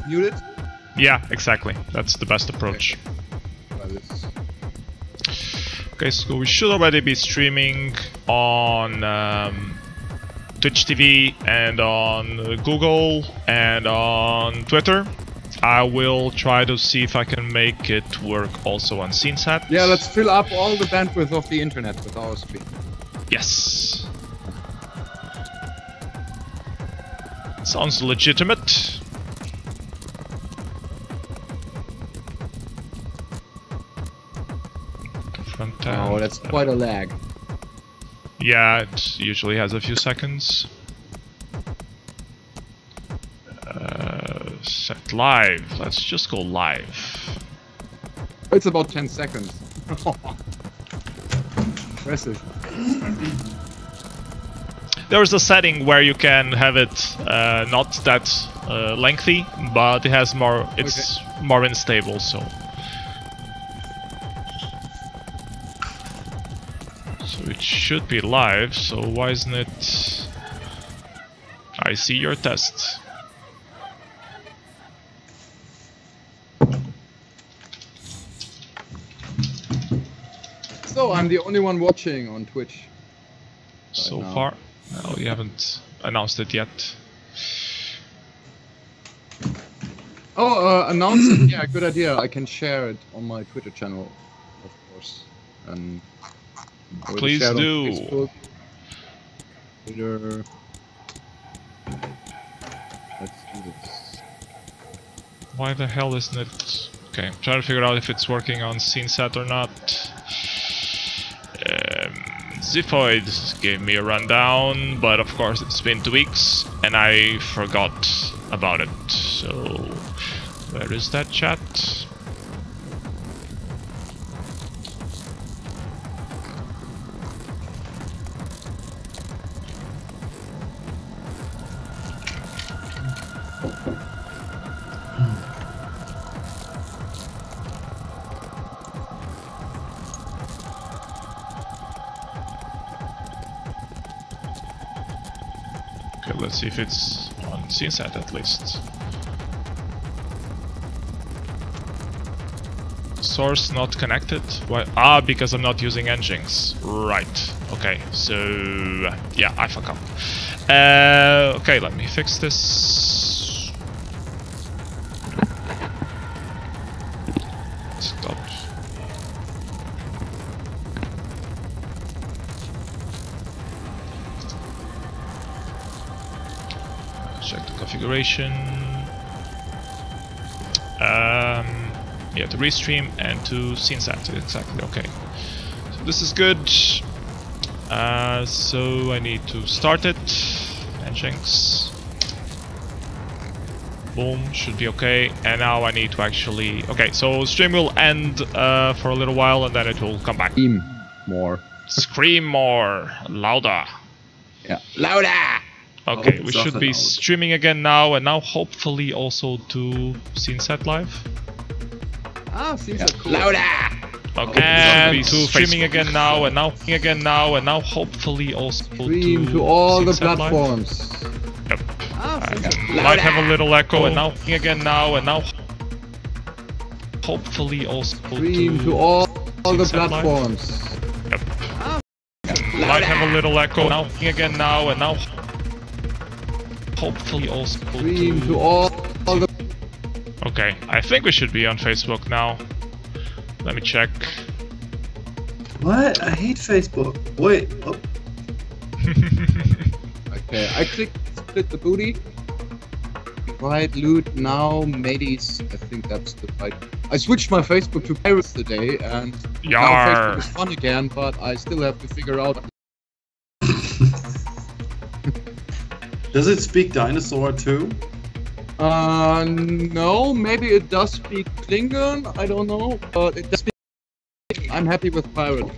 mute it? Yeah, exactly. That's the best approach. Okay, so we should already be streaming on Twitch TV and on Google and on Twitter. I will try to see if I can make it work also on SceneSet. Yeah, let's fill up all the bandwidth of the internet with our stream. Yes. Sounds legitimate. Front end. Oh, that's quite a lag. Yeah, it usually has a few seconds. Set live. Let's just go live. It's about 10 seconds. Impressive. There's a setting where you can have it not that lengthy, but it has more. It's more unstable, so. So it should be live. So why isn't it? I see your test. So I'm the only one watching on Twitch. So far, no, you haven't announced it yet. Oh, announce it. Yeah, good idea. I can share it on my Twitter channel, of course. And please do. Facebook, Twitter. Let's do this. Why the hell isn't it? Okay, I'm trying to figure out if it's working on SceneSet or not. Ziphoid gave me a rundown, but of course it's been 2 weeks and I forgot about it. So, where is that chat? Let's see if it's on SceneSet at least. Source not connected? Why? Ah, because I'm not using engines. Right. Okay, so yeah, I fuck up. Okay, let me fix this. Stop. Check the configuration. Yeah, to restream and to SceneSet. Exactly. Okay. So this is good. So I need to start it. Nginx. Boom. Should be okay. And now I need to actually. Okay. So stream will end for a little while and then it will come back. Scream more. Scream more. Louder. Yeah. Louder. Okay, we should be streaming again now, and now hopefully also to SceneSet Live. Ah, SceneSet cool. Louder! Okay, and to streaming again now, and now hopefully also to all the platforms. Yep. Might have a little echo, and now again now, and now hopefully also to all the platforms. Yep. Might have a little echo, now again now, and now. Hopefully also to all the... Okay, I think we should be on Facebook now. Let me check. What? I hate Facebook. Wait. Oh. Okay, I clicked split the booty. Right, loot now, mateys. I think that's the right. I switched my Facebook to pirates today, and now Facebook is fun again, but I still have to figure out. Does it speak dinosaur too? No, maybe it does speak Klingon, I don't know, but it does speak... I'm happy with pirate.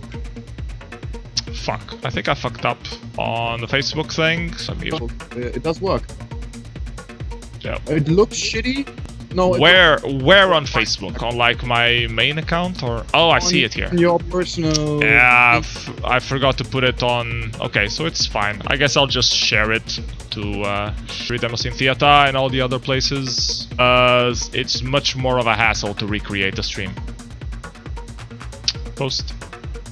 Fuck, I think I fucked up on the Facebook thing. So it does work. Yeah. It looks shitty, No. Where on Facebook? On like my main account or? Oh, I see it here. Your personal. Yeah, I forgot to put it on. Okay, so it's fine. I guess I'll just share it to Demoscene Theater and all the other places. It's much more of a hassle to recreate the stream. Post.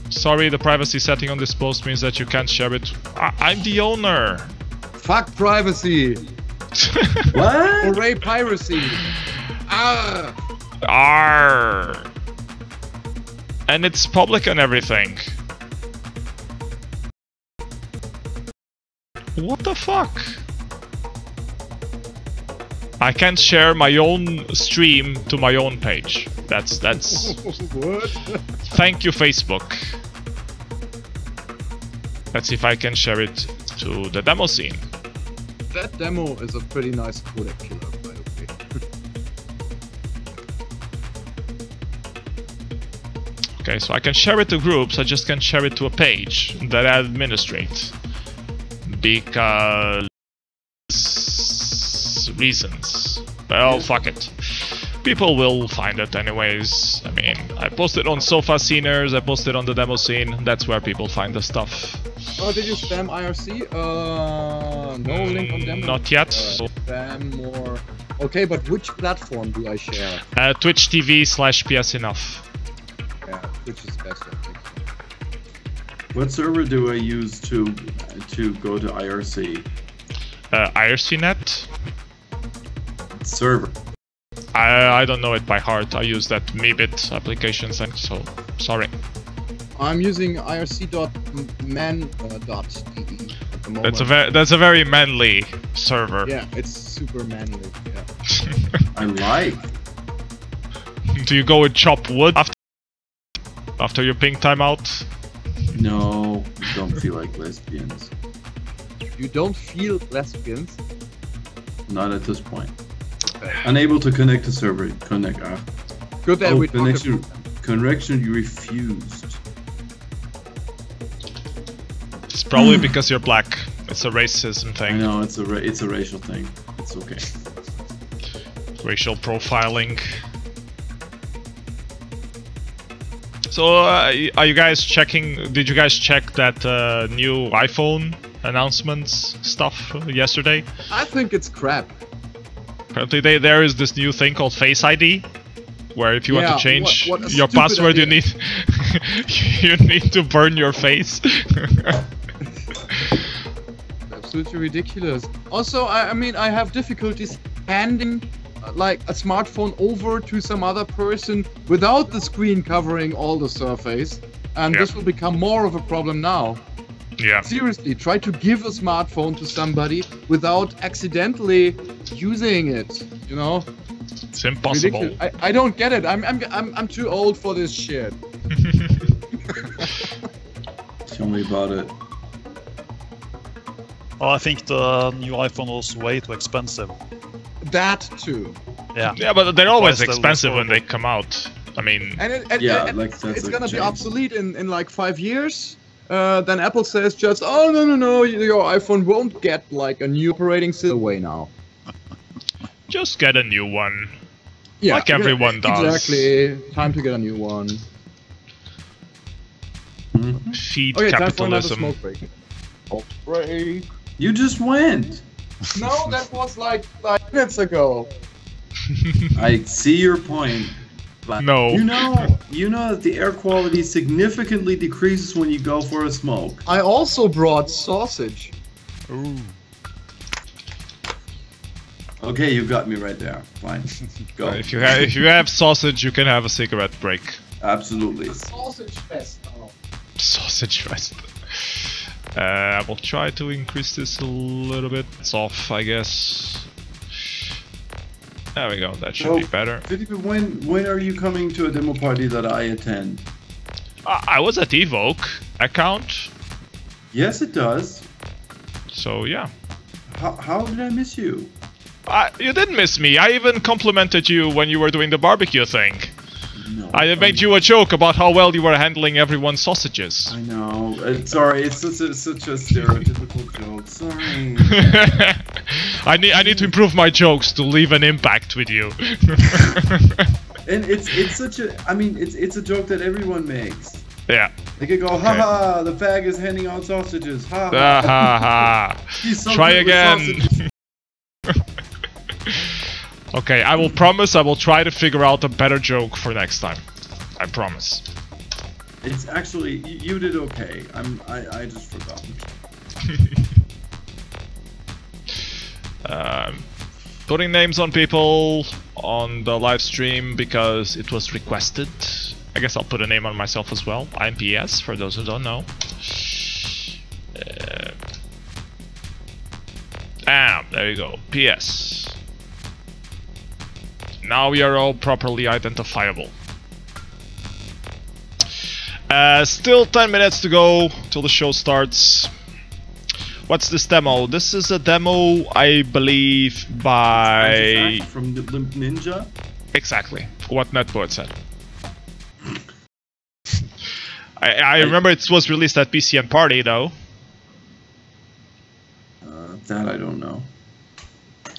Sorry, the privacy setting on this post means that you can't share it. I'm the owner. Fuck privacy. What? Hooray piracy. Ah. Arr. And it's public and everything. What the fuck? I can't share my own stream to my own page. That's What? Thank you, Facebook. Let's see if I can share it to the demo scene. That demo is a pretty nice codec killer, by the way. Okay, so I can share it to groups, I just can't share it to a page that I administrate. Because... reasons. Well, fuck it. People will find it anyways. I mean, I posted on Sofa Sceners, I posted on the demo scene, that's where people find the stuff. Oh, did you spam IRC? No link on demo? Not yet. Spam more... Okay, but which platform do I share? Twitch TV/PSEnough. Yeah, Twitch is best, I think. What server do I use to go to IRC? IRCnet? Server. I don't know it by heart. I use that Meebit application thing, so sorry. I'm using irc.man.de at the moment. That's a very manly server. Yeah, it's super manly. Yeah. I like. Do you go and chop wood after your ping timeout? No, don't feel like lesbians. You don't feel lesbians? Not at this point. Okay. Unable to connect to server. Connect. Good that we talked connection. Connection refused. It's probably because you're black. It's a racism thing. I know it's a racial thing. It's okay. Racial profiling. So, are you guys checking? Did you guys check that new iPhone announcements stuff yesterday? I think it's crap. Apparently, there is this new thing called Face ID, where if you want to change what a your stupid password, idea. you need to burn your face. Absolutely ridiculous. Also, I mean, I have difficulties handing like a smartphone over to some other person without the screen covering all the surface, and this will become more of a problem now. Yeah. Seriously, try to give a smartphone to somebody without accidentally using it. You know? It's impossible. Ridiculous. I don't get it. I'm too old for this shit. Tell me about it. Oh, I think the new iPhone was way too expensive. That too. Yeah. Yeah, but they're always Still expensive when they come out. I mean, And that's it's a gonna be change. obsolete in like 5 years. Then Apple says just, oh no, your iPhone won't get like a new operating system away now. just get a new one. Yeah, Like everyone does. Exactly. Time to get a new one. Feed Okay, time for another capitalism. smoke break. Smoke break. You just went. No, that was like 5 minutes ago. I see your point. But No. You know that the air quality significantly decreases when you go for a smoke. I also brought sausage. Ooh. Okay, you got me right there. Fine. Go. If you have sausage, you can have a cigarette break. Absolutely. Sausage fest. Oh. Sausage fest. I will try to increase this a little bit. It's off, I guess. There we go. That should be better. Philippe, when are you coming to a demo party that I attend? I was at Evoke account, Yes, it does. so yeah. How did I miss you? You didn't miss me. I even complimented you when you were doing the barbecue thing. No. I made you a joke about how well you were handling everyone's sausages. I know. Sorry, it's such a stereotypical joke. Sorry. I need to improve my jokes to leave an impact with you. And it's such a. I mean, it's a joke that everyone makes. Yeah. They could go, haha, the fag is handing out sausages. Ha Ha ha. He's so Try good with again. sausages. Okay, I will promise I will try to figure out a better joke for next time. I promise. It's actually you did okay. I just forgot. Putting names on people on the live stream because it was requested. I guess I'll put a name on myself as well. I'm PS, for those who don't know. There you go. PS. Now we are all properly identifiable. Still 10 minutes to go till the show starts. What's this demo? This is a demo, I believe, by... From the Limp Ninja? Exactly. What netpoet said. I remember it was released at PC and Party, though. That I don't know.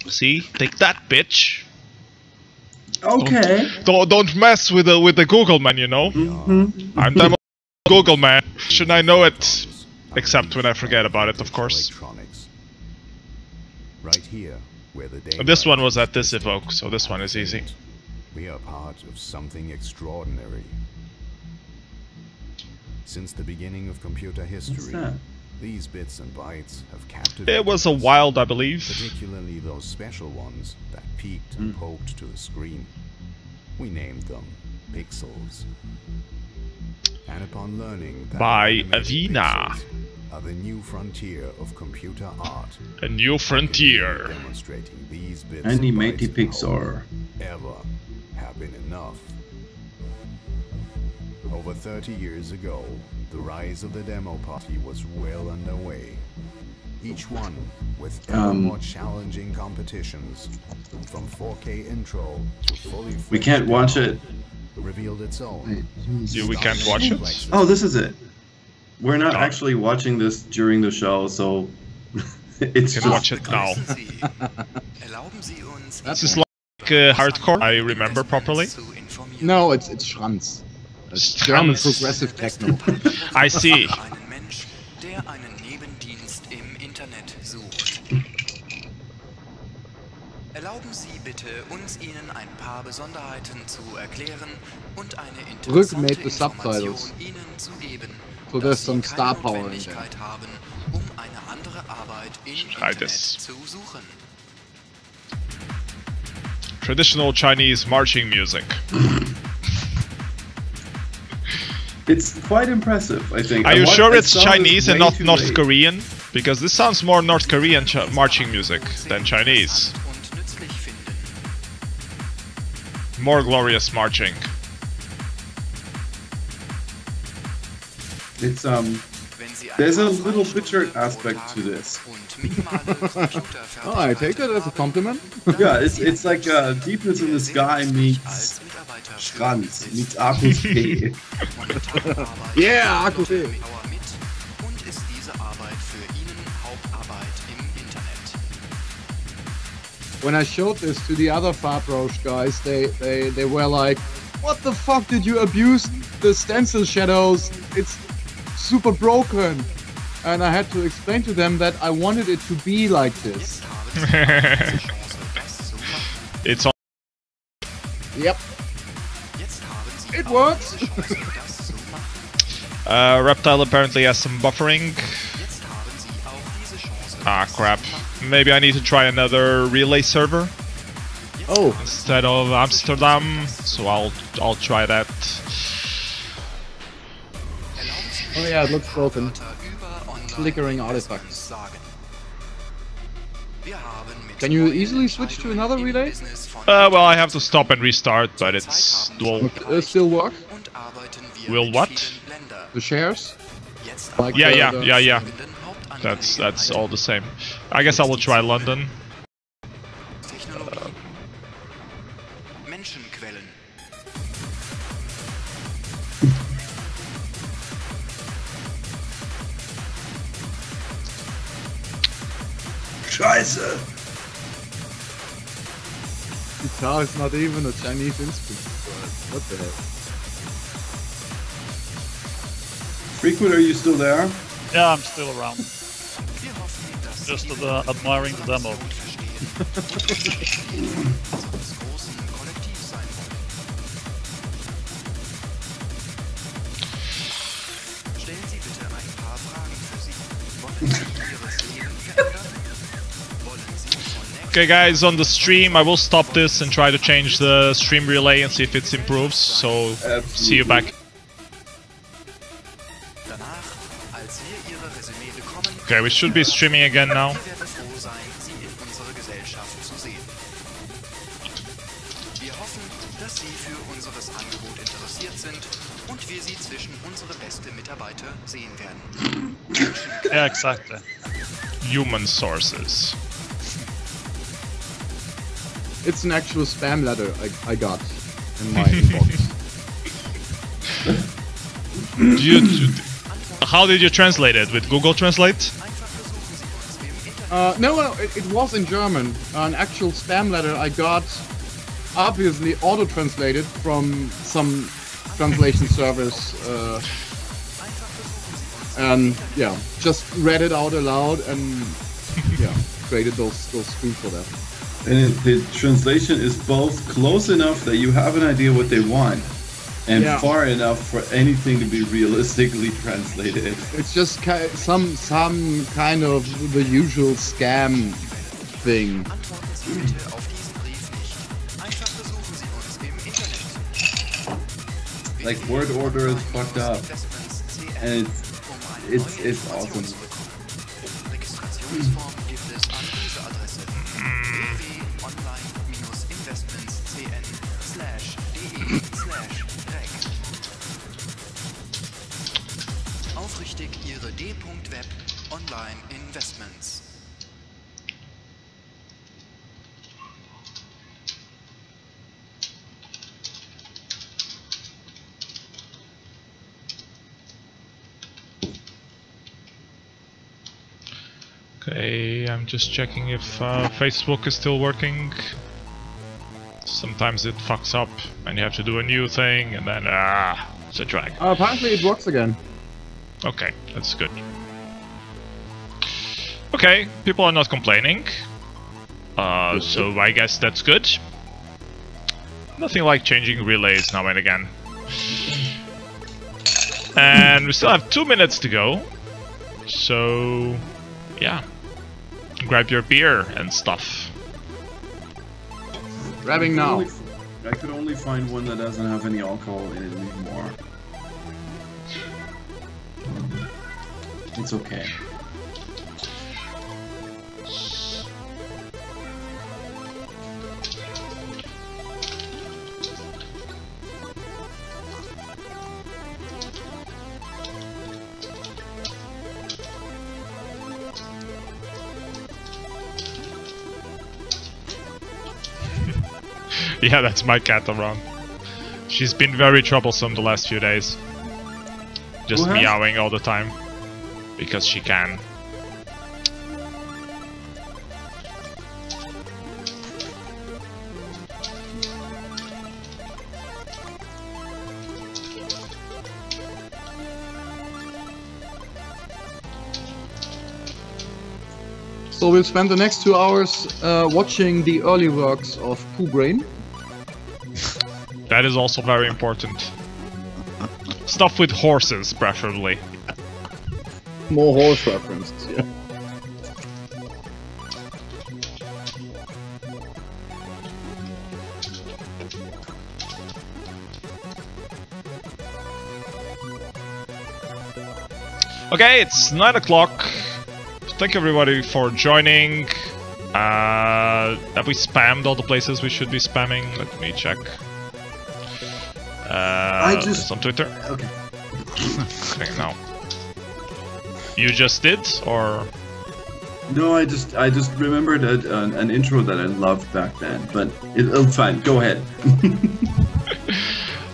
See? Take that, bitch! Okay. Don't mess with the Google man, you know? Mm-hmm. I'm demo Google man. Should I know it? Except when I forget about it, of course. Right here, where the day This one was at this evoke, so this one is easy. We are part of something extraordinary. Since the beginning of computer history, these bits and bytes have captured. It was a wild, I believe. Particularly those special ones that peeked and poked to the screen. We named them pixels. And upon learning that by Avina, are the new frontier of computer art. A new frontier. Demonstrating these bits Animated Pixar. Ever have been enough. Over 30 years ago, the rise of the demo party was well underway. Each one with ever more challenging competitions, from 4K intro to fully fledged We can't watch it. revealed its own. We can't watch it? Oh, this is it. We're not actually watching this during the show, so it's You just... can watch it now. This is like hardcore, I remember properly. No, it's Schranz. It's German progressive techno. I see. Einen Mensch, der einen Nebendienst im Internet sucht. Erlauben Sie bitte, uns Ihnen ein paar Besonderheiten zu erklären und eine interessante Information Ihnen zu geben, So there's some star power in there. haben, um eine andere Arbeit im Internet zu suchen. Traditional Chinese marching music. It's quite impressive, I think. Are you sure it's Chinese and not North Korean? Because this sounds more North Korean marching music than Chinese. More glorious marching. It's there's a little bitter aspect to this. Oh, I take that as a compliment. Yeah, it's like Deepness in the Sky meets Schranz, meets Arcus P. Yeah, Arcus P. Und ist diese Arbeit für Ihnen Hauptarbeit im Internet. When I showed this to the other Farbroche guys, they were like, "What the fuck did you abuse the stencil shadows? It's super broken." And I had to explain to them that I wanted it to be like this. It's on. Yep. It works. Reptile apparently has some buffering. Ah, crap. Maybe I need to try another relay server. Oh. Instead of Amsterdam, so I'll try that. Oh yeah, it looks broken. Flickering artifacts. Can you easily switch to another relay? Well, I have to stop and restart, but it's will still work. Will what? The shares? Like yeah. That's all the same. I guess I will try London. Scheiße! Guitar is not even a Chinese instrument. What the heck? Frequent, are you still there? Yeah, I'm still around. Just admiring the demo. Okay guys, on the stream I will stop this and try to change the stream relay and see if it improves, so see you back. Okay, we should be streaming again now. Yeah, exactly. Human sources. It's an actual spam letter I got in my inbox. How did you translate it? With Google Translate? No, it was in German. An actual spam letter I got, obviously auto-translated from some translation service. And yeah, just read it out aloud and yeah, created those screens for that. And the translation is both close enough that you have an idea what they want, and far enough for anything to be realistically translated. It's just some kind of the usual scam thing. Like word order is fucked up, and it's awesome. Aufrichtig Ihre D.Web Online Investments. Okay, I'm just checking if Facebook is still working. Sometimes it fucks up and you have to do a new thing and then it's a drag. Apparently it works again. Okay, that's good. Okay, people are not complaining. So I guess that's good. Nothing like changing relays now and again. And we still have 2 minutes to go. So yeah. Grab your beer and stuff. Grabbing now. I could only find one that doesn't have any alcohol in it anymore. It's okay. Yeah, that's my cat around. She's been very troublesome the last few days. Just meowing all the time. Because she can. So we'll spend the next 2 hours watching the early works of Pooh Brain. That is also very important. Stuff with horses, preferably. More horse references, yeah. Okay, it's 9 o'clock. Thank you everybody for joining. Have we spammed all the places we should be spamming? Let me check. It's on Twitter. Okay. Okay, now. You just did, or? No, I just remembered an intro that I loved back then, but it's fine. Go ahead.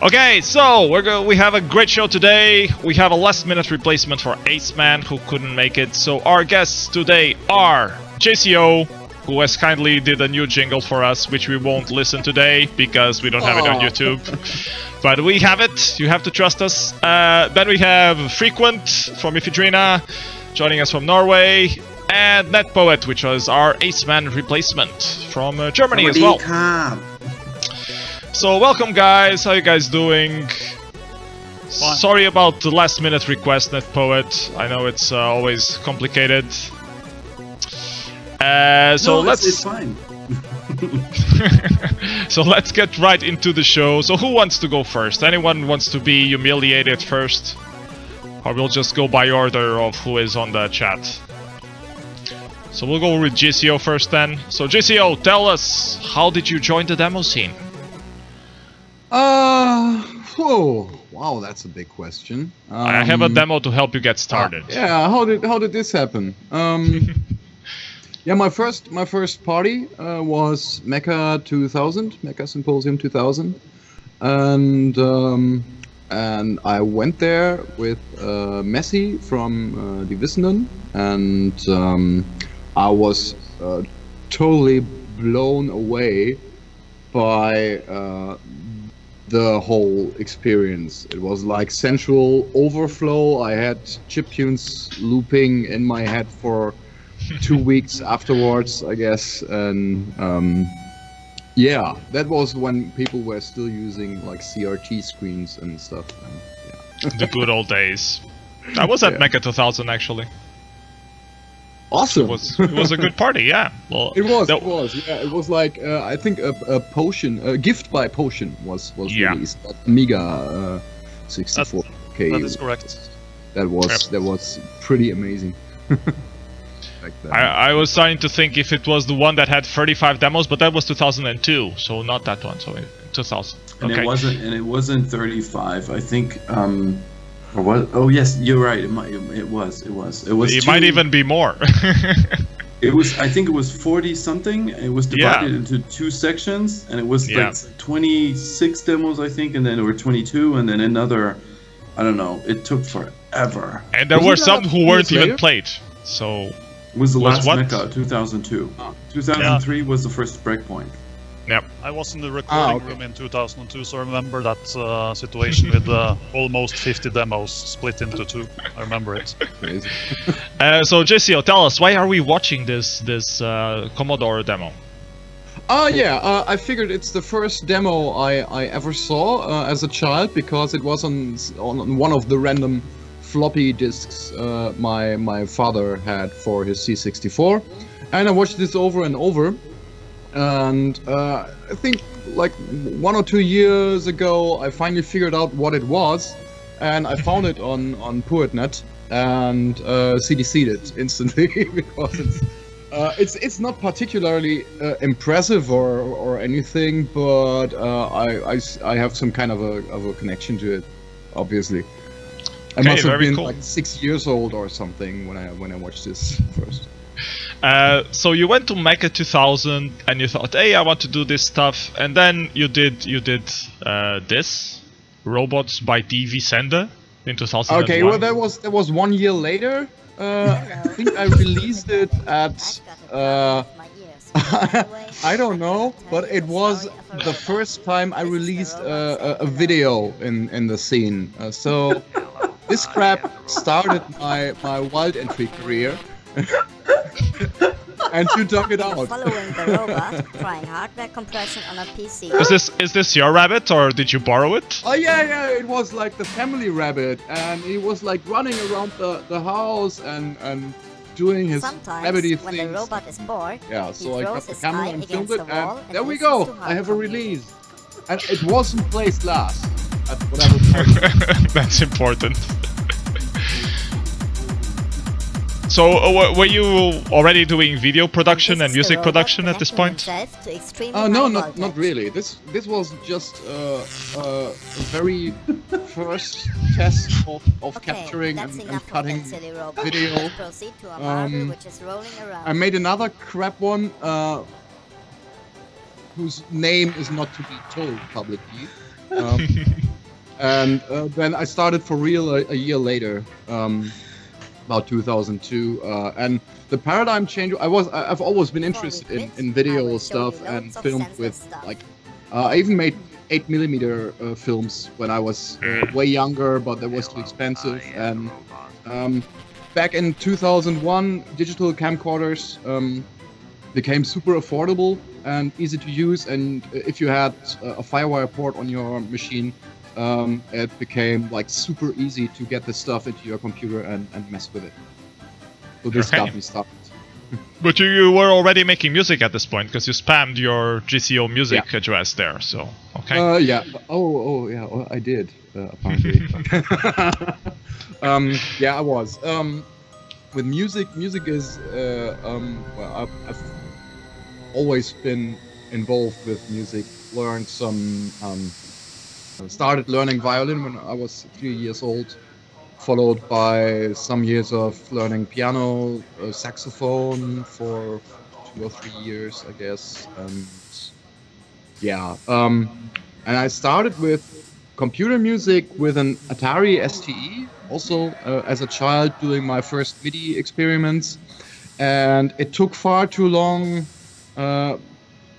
Okay, so we have a great show today. We have a last-minute replacement for Ace Man who couldn't make it. So our guests today are JCO, who has kindly did a new jingle for us, which we won't listen today because we don't have it on YouTube. But we have it. You have to trust us. Then we have Frequent from Iphidrina, joining us from Norway, and netpoet, which was our Aceman replacement from Germany as well. So welcome, guys. How you guys doing? Fine. Sorry about the last-minute request, netpoet. I know it's always complicated. So it's fine. So let's get right into the show. So who wants to go first? Anyone wants to be humiliated first? Or we'll just go by order of who is on the chat. So we'll go with JCO first then. So JCO, tell us, how did you join the demo scene? Whoa, wow, that's a big question. I have a demo to help you get started. Yeah, how did this happen? Yeah, my first party was Mecha 2000, Mecha Symposium 2000, and I went there with Messi from División, and I was totally blown away by the whole experience. It was like sensual overflow. I had chiptunes looping in my head for 2 weeks afterwards, I guess, and yeah, that was when people were still using like CRT screens and stuff. And, yeah. The good old days. I was at Mecha 2000 actually. Awesome. It was a good party, yeah. Well, it was. Yeah, it was like I think a potion, a gift by potion was released. Amiga 64K. That is correct. That was pretty amazing. I was starting to think if it was the one that had 35 demos, but that was 2002, so not that one. So 2000. And okay. it wasn't 35. I think. Or what? Oh yes, you're right. It was. It might even be more. It was. I think it was 40 something. It was divided into 2 sections, and it was like 26 demos, I think, and then there were 22, and then another. I don't know. It took forever. And there were some who weren't even played. So. It was the last Mecha, 2002. 2003 was the first breakpoint. Yep. I was in the recording room in 2002, so I remember that situation with almost 50 demos split into 2. I remember it. Crazy. So JCO, tell us, why are we watching this Commodore demo? I figured it's the first demo I ever saw as a child, because it was on one of the random floppy disks my father had for his C64, and I watched this over and over. And I think like 1 or 2 years ago, I finally figured out what it was, and I found it on PoetNet and CDC'd it instantly because it's not particularly impressive or anything, but I have some kind of a connection to it, obviously. I must have been like 6 years old or something when I watched this first. So you went to Mecha 2000 and you thought, hey, I want to do this stuff, and then you did this Robots by DV Sender in 2001. Okay, well that was 1 year later. I think I released it at I don't know, but it was the first time I released a video in the scene. So this crap started my wild entry career. And you dug it out. Following the robot, trying hardware compression on a PC. Is this your rabbit, or did you borrow it? Oh yeah, it was like the family rabbit, and he was like running around the house and doing his rabbity things. When the robot is bored, yeah, so I got the camera and filmed it, and there we go. I have a release, and it wasn't placed last at whatever point. That's important. So, were you already doing video production and music production at this point? No, not really. This was just a very first test of capturing and cutting video. I made another crap one whose name is not to be told publicly. And then I started for real a year later. about 2002, and the paradigm change. I've always been interested in video stuff and filmed with like. I even made 8mm films when I was way younger, but that was too expensive. And back in 2001, digital camcorders became super affordable and easy to use. And if you had a FireWire port on your machine, it became like super easy to get this stuff into your computer and mess with it. So this got me started. But you were already making music at this point because you spammed your GCO music address there. So okay. Yeah. Oh yeah. Well, I did apparently. Yeah, I was. With music is well, I've always been involved with music. Learned some. Started learning violin when I was 3 years old, followed by some years of learning piano, saxophone for 2 or 3 years, I guess. And yeah, and I started with computer music with an Atari STE, also as a child doing my first MIDI experiments. And it took far too long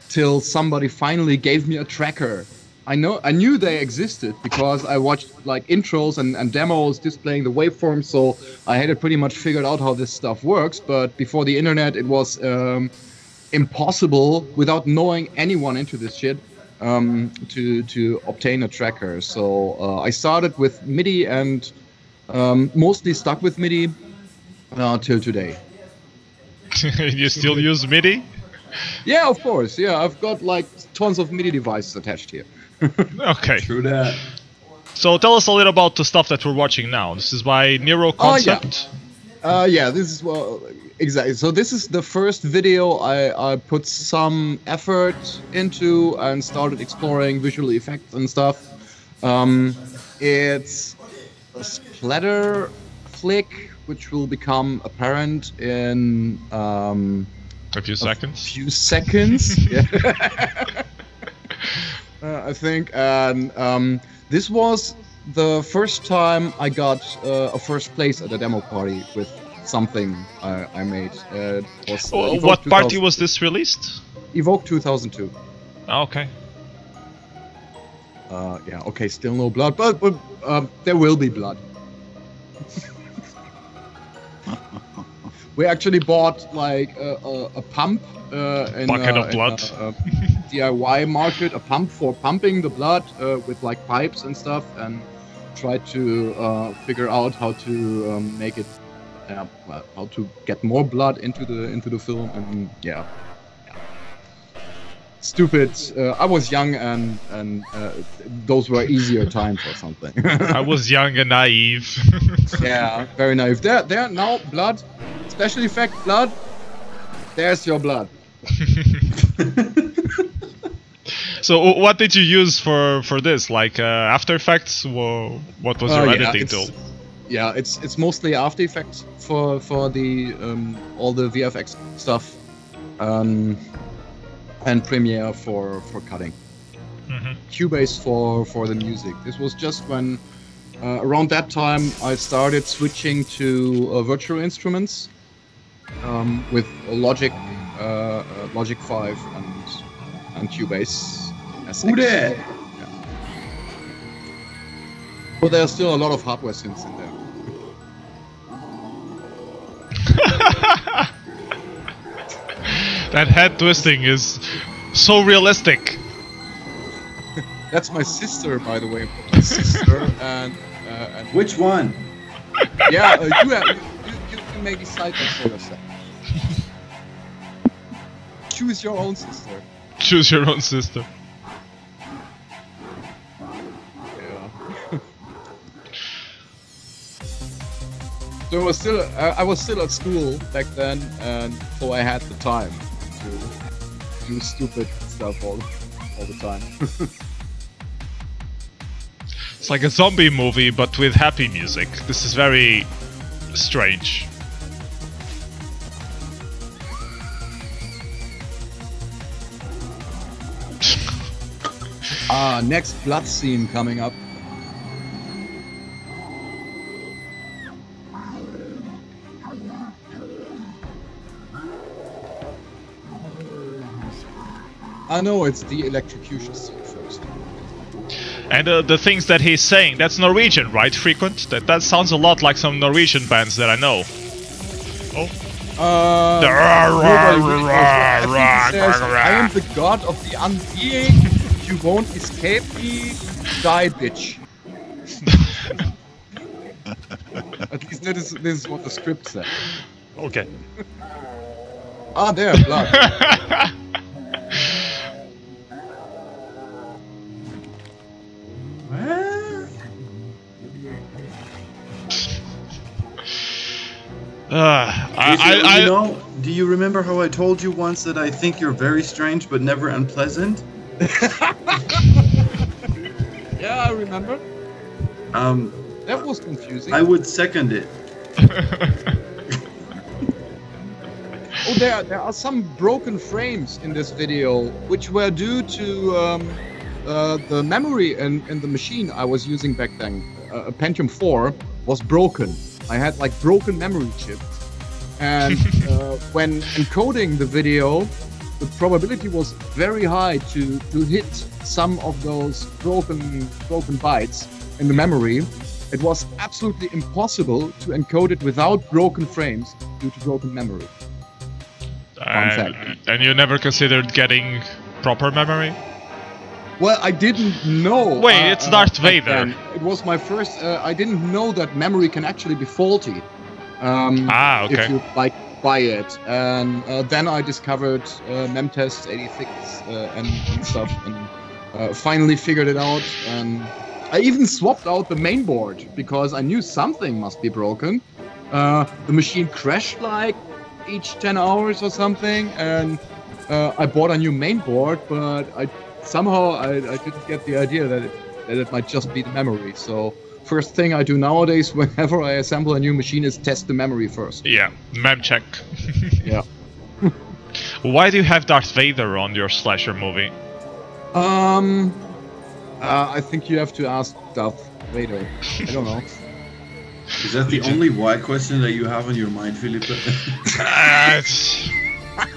till somebody finally gave me a tracker. I knew they existed because I watched like intros and demos displaying the waveforms, so I had it pretty much figured out how this stuff works. But before the internet, it was impossible without knowing anyone into this shit to obtain a tracker. So I started with MIDI and mostly stuck with MIDI till today. You still use MIDI? Yeah, of course. Yeah, I've got like tons of MIDI devices attached here. Okay. True that. So tell us a little about the stuff that we're watching now. This is by Nero Concept. Yeah, this is exactly. So this is the first video I put some effort into and started exploring visual effects and stuff. It's a splatter flick, which will become apparent in a few seconds. A few seconds. Yeah. I think, and this was the first time I got a first place at a demo party with something I made. Was, what party was this released? Evoke 2002. Oh, okay. Yeah, okay, still no blood, but there will be blood. We actually bought like a pump in bucket of blood. DIY market, a pump for pumping the blood with like pipes and stuff, and tried to figure out how to make it, how to get more blood into the film, and yeah. Stupid. I was young and those were easier times or something. I was young and naive. Yeah, very naive. There now blood, special effect blood. There's your blood. So what did you use for this? Like After Effects? What was your editing tool? Yeah, it's mostly After Effects for the all the VFX stuff. And Premiere for cutting. Cubase for the music. This was just when around that time I started switching to virtual instruments with Logic 5 and Cubase. Who did? Yeah. But there's still a lot of hardware synths in there. That head twisting is so realistic. That's my sister, by the way. My sister and which one? Yeah, you may decide that for yourself. Choose your own sister. Choose your own sister. Yeah. So I was still at school back then, and so I had the time to do stupid stuff all the time. It's like a zombie movie, but with happy music. This is very strange. Next blood scene coming up. I know it's the electrocution scene first. And the things that he's saying, that's Norwegian, right, Frequent? That sounds a lot like some Norwegian bands that I know. Oh. I am the god of the unbeing. You won't escape me. Die, bitch. At least this is what the script said. Okay. Ah, there, blood. You know, do you remember how I told you once that I think you're very strange but never unpleasant? Yeah, I remember. That was confusing. I would second it. Oh, there are some broken frames in this video, which were due to the memory in the machine I was using back then. A Pentium 4 was broken. I had like broken memory chips, and when encoding the video, the probability was very high to hit some of those broken bytes in the memory. It was absolutely impossible to encode it without broken frames due to broken memory. And you never considered getting proper memory? Well, I didn't know. Wait, it's Darth Vader. It was my first. I didn't know that memory can actually be faulty. Okay. If you like buy it, and then I discovered Memtest 86 and stuff, and finally figured it out. And I even swapped out the main board because I knew something must be broken. The machine crashed like each 10 hours or something, and I bought a new main board, but somehow I didn't get the idea that it might just be the memory. So first thing I do nowadays whenever I assemble a new machine is test the memory first. Yeah, mem check. Yeah. Why do you have Darth Vader on your slasher movie? I think you have to ask Darth Vader. I don't know. Is that the only why question that you have on your mind, Philippe?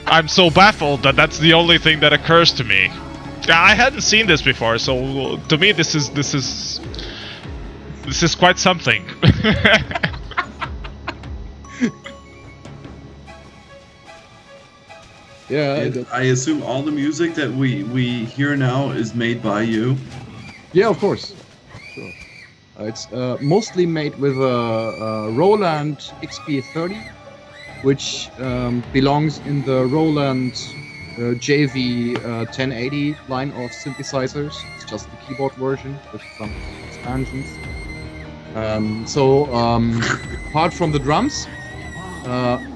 I'm so baffled that that's the only thing that occurs to me. I hadn't seen this before, so to me this is quite something. Yeah. I assume all the music that we hear now is made by you. Yeah, of course. Sure. It's mostly made with a Roland XP30, which belongs in the Roland JV 1080 line of synthesizers. It's just the keyboard version with some expansions. Apart from the drums,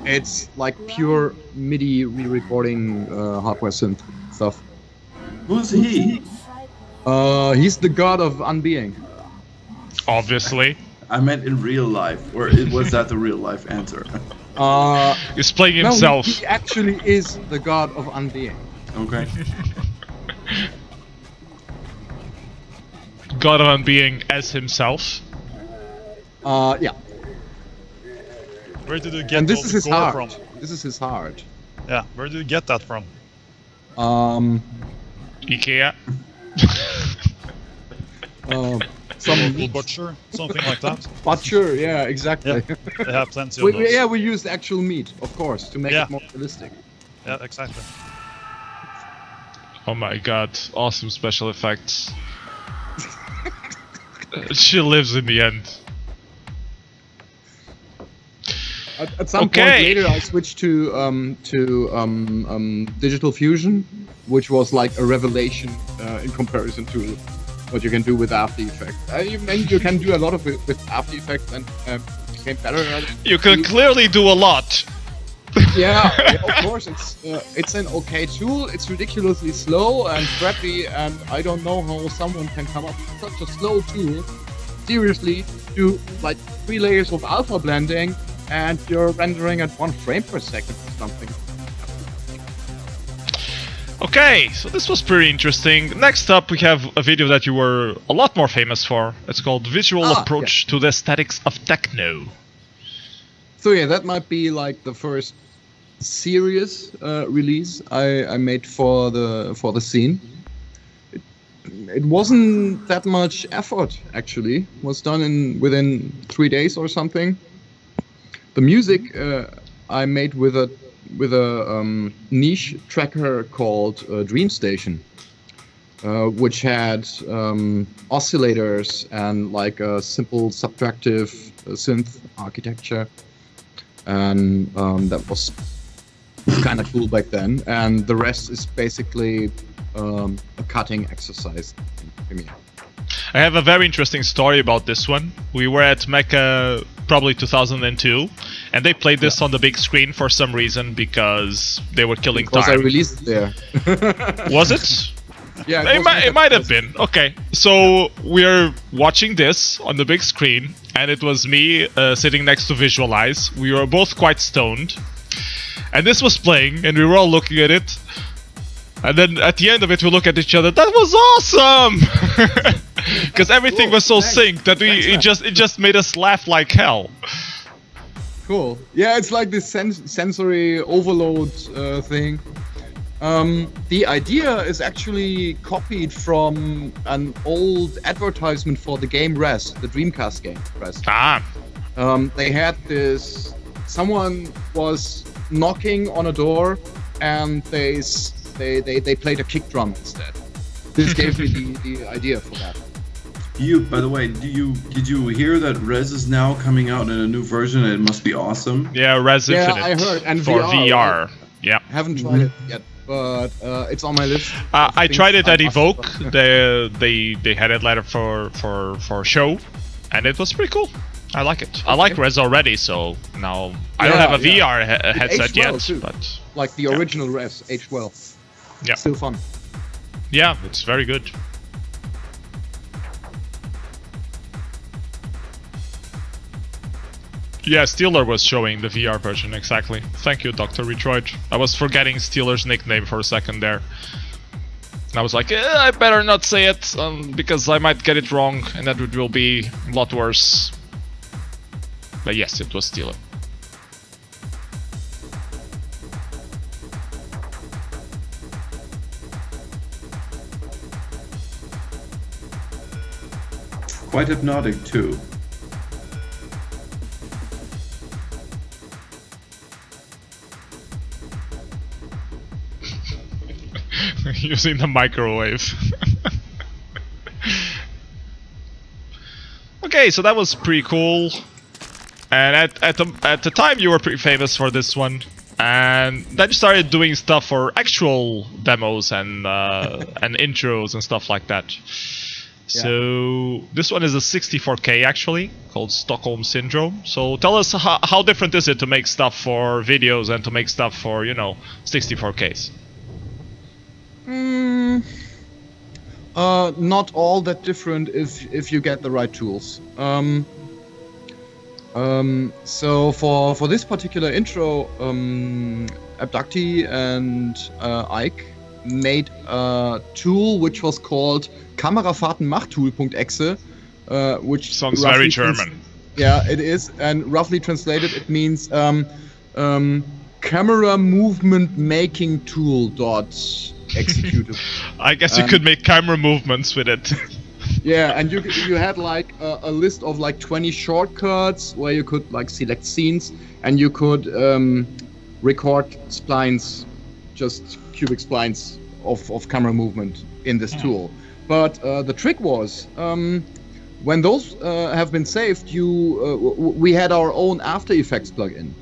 it's like pure MIDI re-recording hardware synth stuff. Who's he? He's the god of unbeing. Obviously. I meant in real life, or was that the real life answer? He's playing himself. No, he actually is the god of unbeing. Okay. God of unbeing as himself. Yeah. Where did you get and this all is the his gore heart. from? This is his heart. Yeah, where did you get that from? IKEA. Some local butcher, something like that. Butcher, yeah, exactly. Yeah, they have plenty of those. Yeah, we used actual meat, of course, to make it more realistic. Yeah, exactly. Oh my god, awesome special effects. She lives in the end. At some point later, I switched to Digital Fusion, which was like a revelation in comparison to what you can do with After Effects. You can do a lot of it with After Effects, and became better at it. You can clearly do a lot. Yeah, of course, it's an okay tool. It's ridiculously slow and crappy, and I don't know how someone can come up with such a slow tool. Seriously, do like 3 layers of alpha blending, and you're rendering at 1 frame per second or something. Okay, so this was pretty interesting. Next up, we have a video that you were a lot more famous for. It's called Visual Approach to the Aesthetics of Techno. So yeah, that might be like the first serious release I made for the scene. It wasn't that much effort, actually. It was done within 3 days or something. The music I made with a niche tracker called Dream Station, which had oscillators and like a simple subtractive synth architecture, and that was kind of cool back then. And the rest is basically a cutting exercise in Premiere. I have a very interesting story about this one. We were at Mecca probably 2002, and they played this on the big screen for some reason because they were killing time. Because I released there. Was it? Yeah, it might have been. Okay, so we're watching this on the big screen, and it was me sitting next to Visualize. We were both quite stoned, and this was playing, and we were all looking at it. And then at the end of it, we look at each other. That was awesome, because everything was so synced that it just made us laugh like hell. Cool. Yeah, it's like this sensory overload thing. The idea is actually copied from an old advertisement for the game Res, the Dreamcast game Res. Ah. They had this. Someone was knocking on a door, and they played a kick drum instead. This gave me the idea for that. By the way, did you hear that Res is now coming out in a new version? And it must be awesome. Yeah, Res Infinite. Yeah, I heard. And for VR. Yeah. Haven't tried it yet, but it's on my list. I tried it at Evoke. They had it later for show, and it was pretty cool. I like it. I like Res already, so now I don't have a VR headset yet, too. but like the original Res, aged well. Yeah. Still fun. Yeah, it's very good. Yeah, Steeler was showing the VR version, exactly. Thank you, Dr. Retroid. I was forgetting Steeler's nickname for a second there. And I was like, I better not say it, because I might get it wrong, and that will be a lot worse. But yes, it was Steeler. Quite hypnotic too. Using the microwave. Okay, so that was pretty cool. And at the time you were pretty famous for this one. And then you started doing stuff for actual demos and intros and stuff like that. So this one is a 64K actually, called Stockholm Syndrome. So tell us how different is it to make stuff for videos and to make stuff for, you know, 64Ks? Not all that different if you get the right tools. So for this particular intro, Abductee and Ike made a tool which was called Kamerafahrtenmachtool.exe, which sounds very German. Yeah, it is, and roughly translated it means camera movement making tool executable. I guess you could make camera movements with it. Yeah, and you had like a list of like 20 shortcuts where you could like select scenes, and you could record splines, just cubic splines of camera movement in this tool. But the trick was, when those have been saved, we had our own After Effects plugin.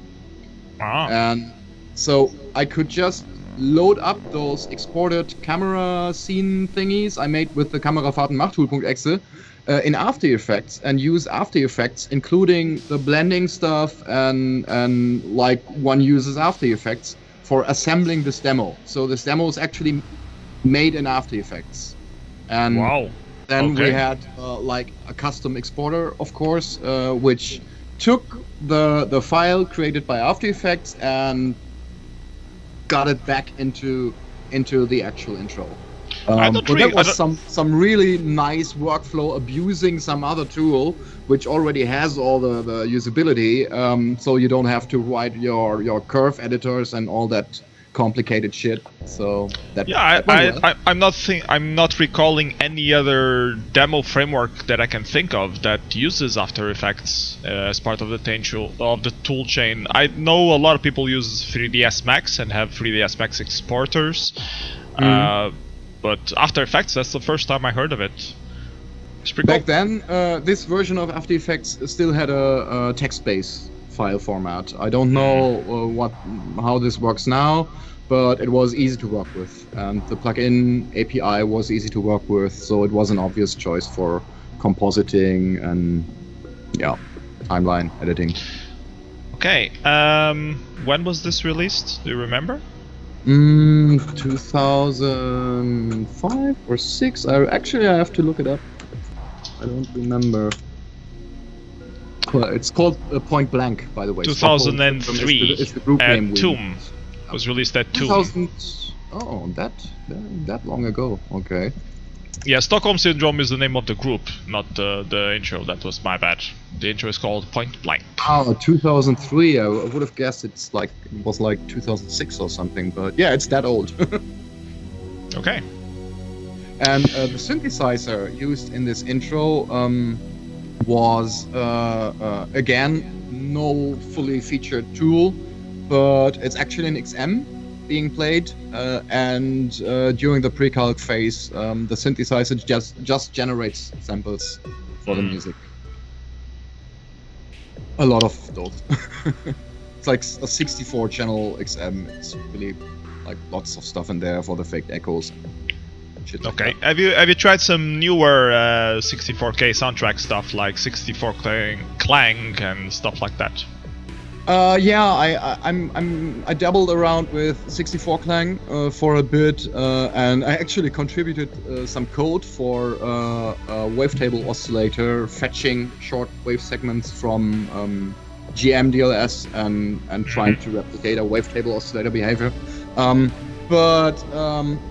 And so I could just load up those exported camera scene thingies I made with the Kamerafahrtenmachtool.exe in After Effects, and use After Effects, including the blending stuff, and like one uses After Effects for assembling this demo. So this demo is actually made in After Effects. And then we had like a custom exporter, of course, which took the file created by After Effects and got it back into the actual intro. But that was some really nice workflow abusing some other tool which already has all the usability, so you don't have to write your curve editors and all that complicated shit. So that I'm not recalling any other demo framework that I can think of that uses After Effects as part of the tool chain. I know a lot of people use 3ds Max and have 3ds Max exporters, but After Effects, that's the first time I heard of it. Back then, this version of After Effects still had a text-based file format. I don't know how this works now, but it was easy to work with, and the plugin API was easy to work with, so it was an obvious choice for compositing and timeline editing. Okay, when was this released? Do you remember? 2005 or 6. I have to look it up. I don't remember. Well, it's called Point Blank, by the way. 2003. It's the group name. TPOLM was released at TPOLM. Oh, that long ago. Okay. Yeah, Stockholm Syndrome is the name of the group, not the intro. That was my bad. The intro is called Point Blank. Oh, 2003. I would have guessed it was like 2006 or something, but yeah, it's that old. Okay. And the synthesizer used in this intro was, again, no fully featured tool, but it's actually an XM being played, and during the pre-calc phase, the synthesizer just generates samples for the music. A lot of those. It's like a 64-channel XM. It's really like lots of stuff in there for the fake echoes. Okay. Have you tried some newer 64K soundtrack stuff like 64 Clang and stuff like that? Yeah, I dabbled around with 64 Clang for a bit, and I actually contributed some code for a wavetable oscillator, fetching short wave segments from GM DLS and trying to replicate a wavetable oscillator behavior. But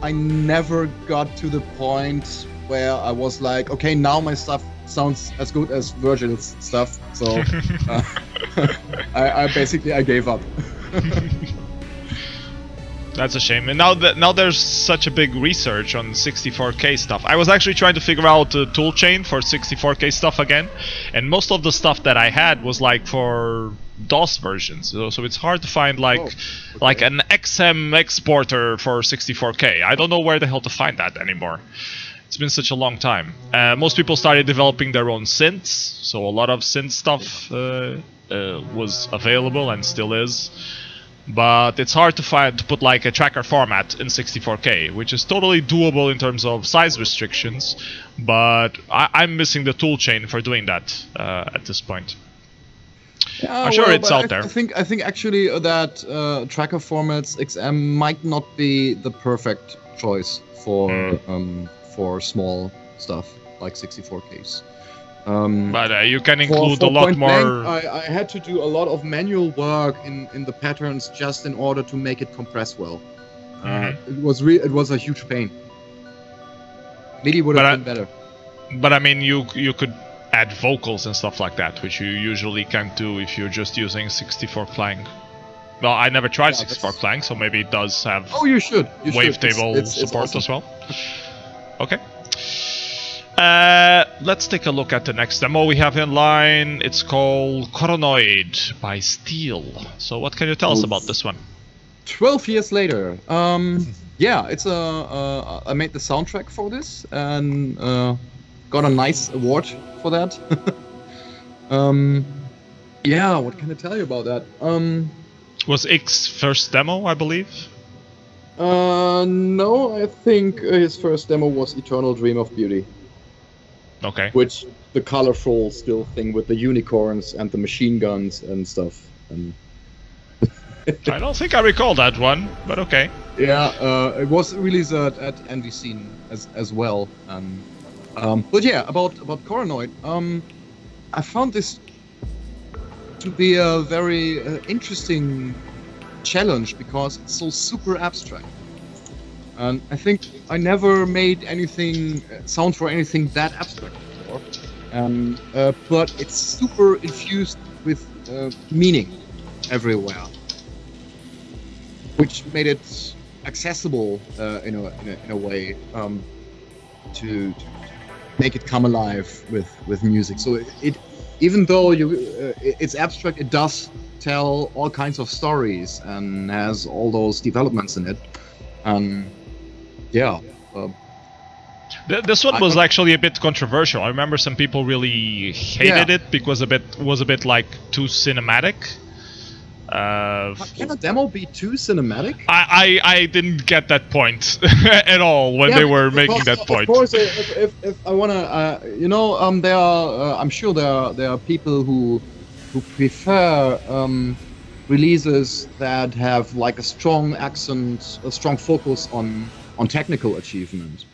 I never got to the point where I was like, okay, now my stuff sounds as good as Virgil's stuff, so I basically gave up. That's a shame. And now there's such a big research on 64K stuff. I was actually trying to figure out the toolchain for 64K stuff again, and most of the stuff that I had was like for DOS versions, so it's hard to find like an XM exporter for 64K. I don't know where the hell to find that anymore. It's been such a long time. Most people started developing their own synths, so a lot of synth stuff was available and still is. But it's hard to put like a tracker format in 64K, which is totally doable in terms of size restrictions, but I'm missing the toolchain for doing that at this point. Yeah, I'm sure it's out there. I think actually that tracker formats XM might not be the perfect choice for small stuff like 64Ks. But you can include a lot more. I had to do a lot of manual work in the patterns just in order to make it compress well. It was a huge pain. MIDI would have been better. But I mean, you could add vocals and stuff like that, which you usually can't do if you're just using 64 Clang. Well, I never tried 64 Clang, so maybe it does have wavetable support awesome. As well. Okay. Let's take a look at the next demo we have in line. It's called Coronoid by Steel. So what can you tell us about this one? 12 years later. Yeah, it's I made the soundtrack for this and got a nice award for that. Yeah, what can I tell you about that? Was X's first demo, I believe? No, I think his first demo was Eternal Dream of Beauty. Okay. Which, the colorful still thing with the unicorns and the machine guns and stuff. I don't think I recall that one, but okay. Yeah, it was released at Demoscene as well. But yeah, about Coronoid, I found this to be a very interesting challenge because it's so super abstract. And I think I never made anything sound for anything that abstract before. But it's super infused with meaning everywhere, which made it accessible in a way to make it come alive with music. So it even though it's abstract, it does tell all kinds of stories and has all those developments in it. Yeah. This one was actually a bit controversial. I remember some people really hated it because it was a bit like too cinematic. Can a demo be too cinematic? I didn't get that point at all when they were making that point. Of course, if I wanna, there are. I'm sure there are people who prefer releases that have like a strong accent, a strong focus on technical achievement,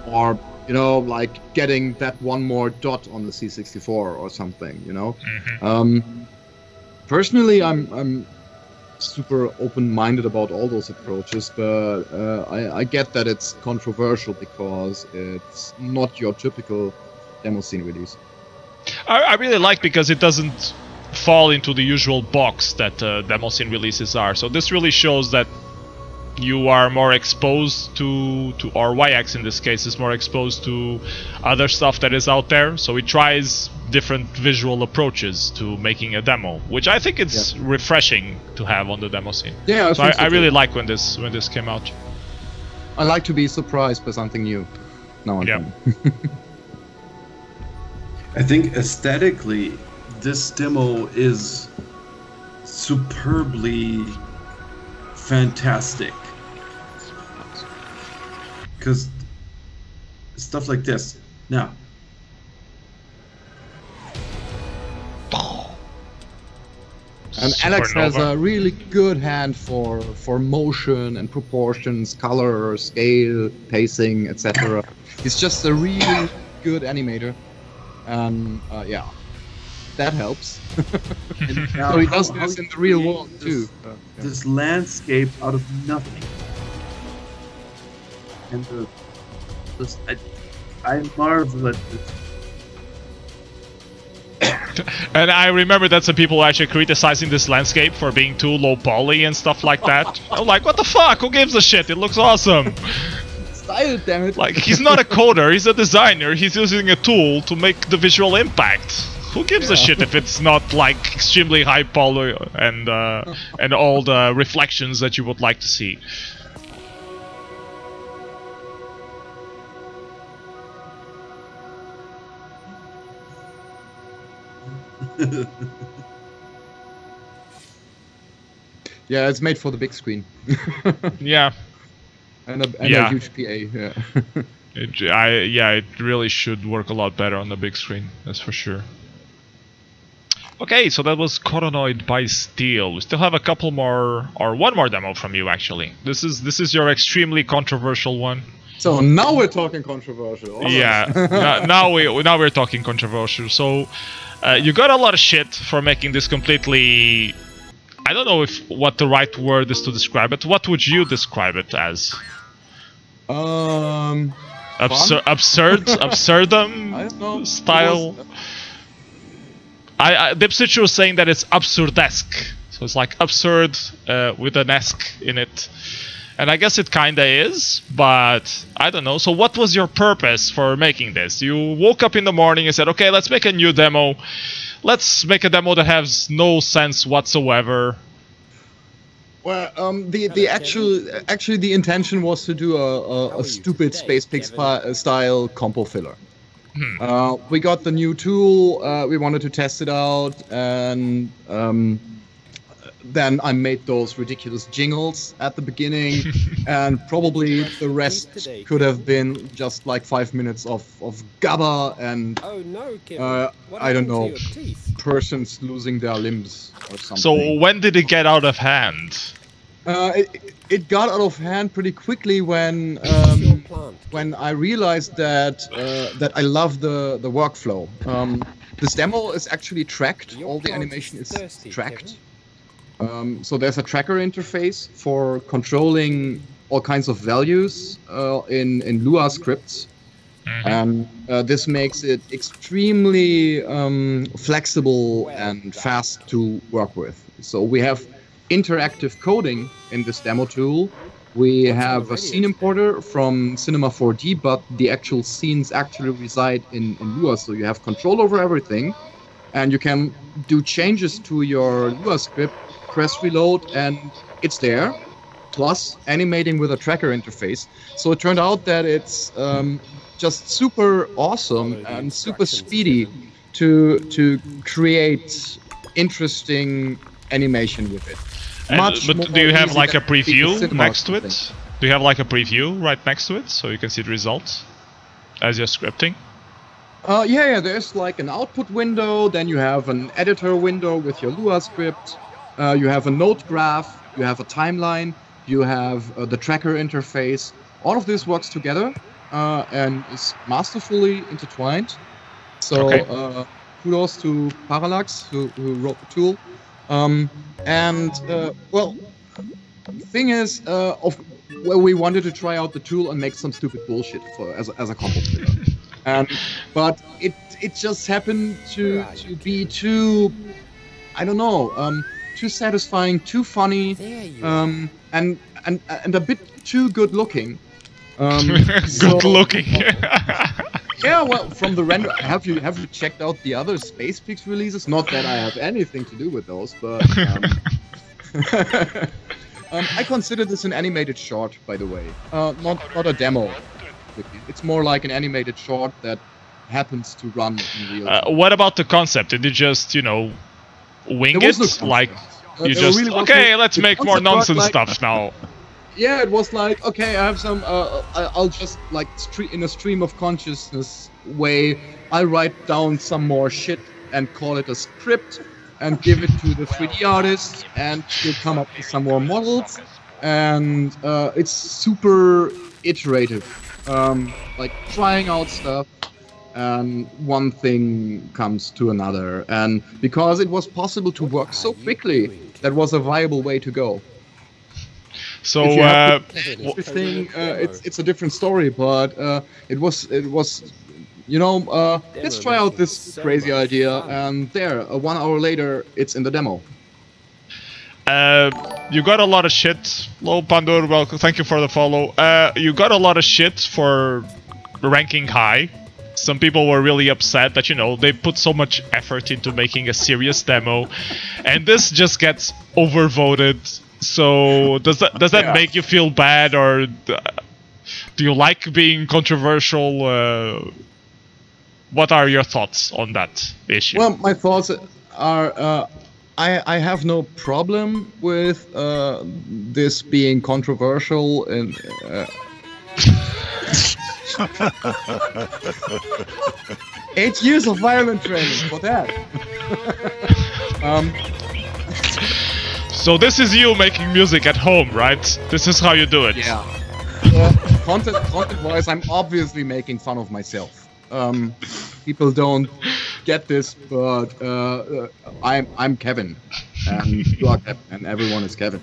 or like getting that one more dot on the C64 or something. Personally, I'm super open-minded about all those approaches, but I get that it's controversial because it's not your typical Demoscene release. I really like because it doesn't fall into the usual box that Demoscene releases are. So this really shows that you are more exposed to or YX in this case is more exposed to other stuff that is out there. So it tries different visual approaches to making a demo, which I think it's refreshing to have on the Demoscene. Yeah, so I really like when this came out. I like to be surprised by something new. Now and then. I think aesthetically, this demo is superbly fantastic. Because stuff like this. Now. And Alex has a really good hand for motion and proportions, color, scale, pacing, etc. He's just a really good animator. Yeah, that helps. So he does this in the real world too. This landscape out of nothing. And I marvel at this. And I remember that some people were actually criticizing this landscape for being too low poly and stuff like that. I'm like, what the fuck? Who gives a shit? It looks awesome. Style, damn it. Like, he's not a coder, he's a designer. He's using a tool to make the visual impact. Who gives a shit if it's not like extremely high poly and all the reflections that you would like to see? Yeah, it's made for the big screen. Yeah. And a huge PA, it really should work a lot better on the big screen, that's for sure. Okay, so that was Coronoid by Steel. We still have a couple more, or one more demo from you actually. This is your extremely controversial one. So now we're talking controversial. All yeah, right. now we're talking controversial. So you got a lot of shit for making this completely. I don't know what the right word is to describe it. What would you describe it as? Absurdum I don't know. style. Dipstitch was saying that it's absurdesque, so it's like absurd with an esque in it, and I guess it kinda is, but I don't know. So what was your purpose for making this? You woke up in the morning and said, okay, let's make a new demo. Let's make a demo that has no sense whatsoever. Well, actually the intention was to do a stupid Space Pig style compo filler. We got the new tool, we wanted to test it out, and then I made those ridiculous jingles at the beginning, and probably the rest could have been just like 5 minutes of gabba and, I don't know, persons losing their limbs or something. So when did it get out of hand? It got out of hand pretty quickly when I realized that I love the workflow. This demo is actually tracked. All the animation is tracked, So there's a tracker interface for controlling all kinds of values in Lua scripts. And this makes it extremely flexible and fast to work with. So we have interactive coding in this demo tool. We have a scene importer from Cinema 4D, but the actual scenes actually reside in Lua, so you have control over everything. And you can do changes to your Lua script, press reload, and it's there. Plus animating with a tracker interface. So it turned out that it's just super awesome and super speedy to create interesting animation with it. But do you have like a preview next to it? Do you have like a preview right next to it so you can see the results as you're scripting? Yeah, there's like an output window, then you have an editor window with your Lua script, you have a node graph, you have a timeline, you have the tracker interface. All of this works together and is masterfully intertwined. So kudos to Parallax who wrote the tool. Well, the thing is, we wanted to try out the tool and make some stupid bullshit as a combo player. But it just happened to be too, I don't know, too satisfying, too funny, and a bit too good looking. Good looking. Yeah, well, from the render, have you checked out the other Space Pix releases? Not that I have anything to do with those, but I consider this an animated short, by the way, not a demo. It's more like an animated short that happens to run in real time. What about the concept? Did you just, you know, wing it? No like you just okay, let's make more nonsense stuff now. Yeah, it was like, okay, I have some, I'll just, like, in a stream of consciousness way, I'll write down some more shit and call it a script and give it to the 3D artist and he'll come up with some more models. And it's super iterative, like trying out stuff and one thing comes to another. And because it was possible to work so quickly, that was a viable way to go. So it's a different story, but it was you know, let's try out this crazy idea, and there, 1 hour later, it's in the demo. You got a lot of shit. Hello, Pandur, welcome. Thank you for the follow. You got a lot of shit for ranking high. Some people were really upset that, you know, they put so much effort into making a serious demo, and this just gets overvoted. So does that make you feel bad, or do you like being controversial? What are your thoughts on that issue? Well, my thoughts are I have no problem with this being controversial and 8 years of violent training for that. So this is you making music at home, right? This is how you do it. Yeah. Content-wise, I'm obviously making fun of myself. People don't get this, but I'm Kevin, and you are Kevin, and everyone is Kevin.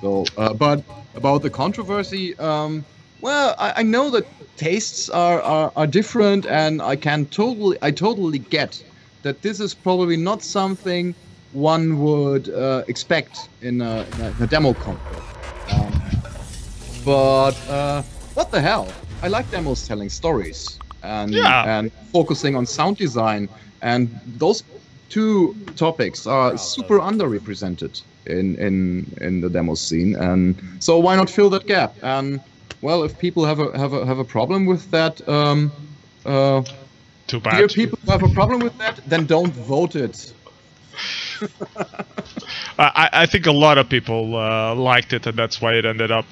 So, but about the controversy, well, I know that tastes are different, and I totally get that this is probably not something one would expect in a demo comp. But what the hell? I like demos telling stories and focusing on sound design, and those two topics are super underrepresented in the demo scene, and so why not fill that gap? And well, if people have a problem with that, too bad. Dear people who have a problem with that, then don't vote it. I think a lot of people liked it, and that's why it ended up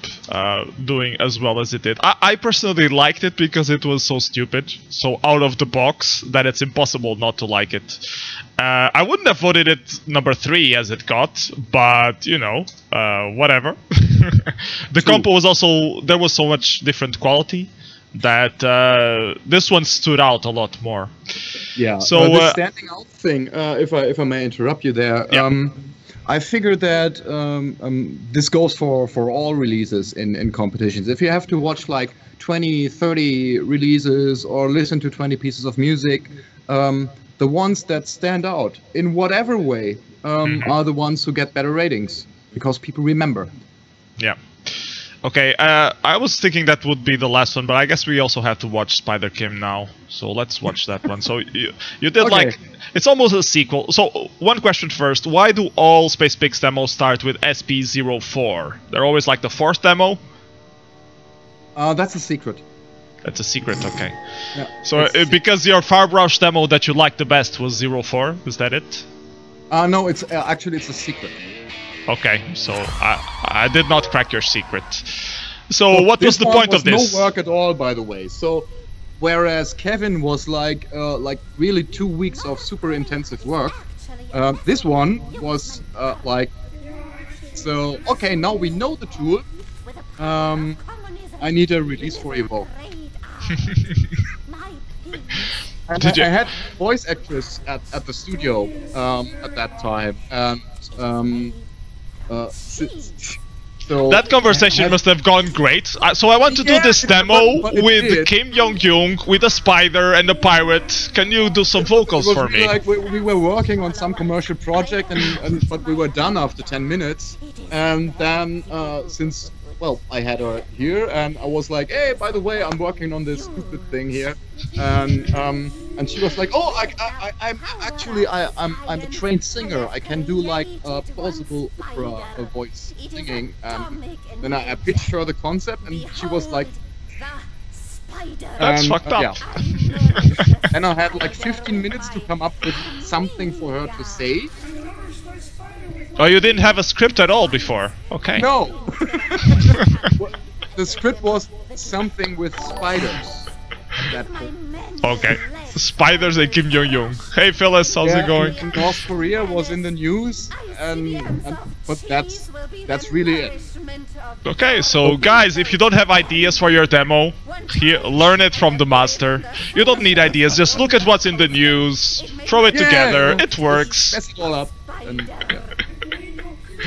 doing as well as it did. I personally liked it because it was so stupid, so out of the box, that it's impossible not to like it. I wouldn't have voted it number 3 as it got, but, you know, whatever. The compo was also, there was so much different quality that this one stood out a lot more. Yeah. So the standing out thing, if I may interrupt you there, I figured that this goes for all releases in competitions. If you have to watch like 20, 30 releases or listen to 20 pieces of music, the ones that stand out in whatever way are the ones who get better ratings because people remember. Yeah. Okay, I was thinking that would be the last one, but I guess we also have to watch Spider Kim now. So let's watch that one. So you did Okay. like, it's almost a sequel. So one question first, why do all Space Pix demos start with SP04? They're always like the fourth demo? That's a secret. That's a secret, okay. Yeah, So because your Farbrush demo that you liked the best was 04, is that it? no, it's actually it's a secret. Okay, so I did not crack your secret. So what was the point of this? No work at all, by the way. So, whereas Kevin was like really 2 weeks of super intensive work, this one was like, so okay, now we know the tool. I need a release for Evoke. I had voice actress at the studio at that time, and so that conversation must have gone great. So I want to do this demo with Kim Jong-young, with a spider and a pirate. Can you do some vocals for me? Like we were working on some commercial project, but we were done after 10 minutes. And then since, well, I had her here, and I was like, hey, by the way, I'm working on this stupid thing here. And she was like, oh, I'm actually I'm a trained singer. I can do like plausible opera voice singing. And then I pitched her the concept, and she was like, that's fucked up. Yeah. And I had like 15 minutes to come up with something for her to say. Oh, you didn't have a script at all before? Okay. No. The script was something with spiders. At that point. Okay. Spiders and Kim Jong-un. Hey Phyllis, how's it going? North Korea was in the news, but that's really it. Okay, so guys, if you don't have ideas for your demo, here, learn it from the master. You don't need ideas, just look at what's in the news, throw it together, it works. Mess it all up and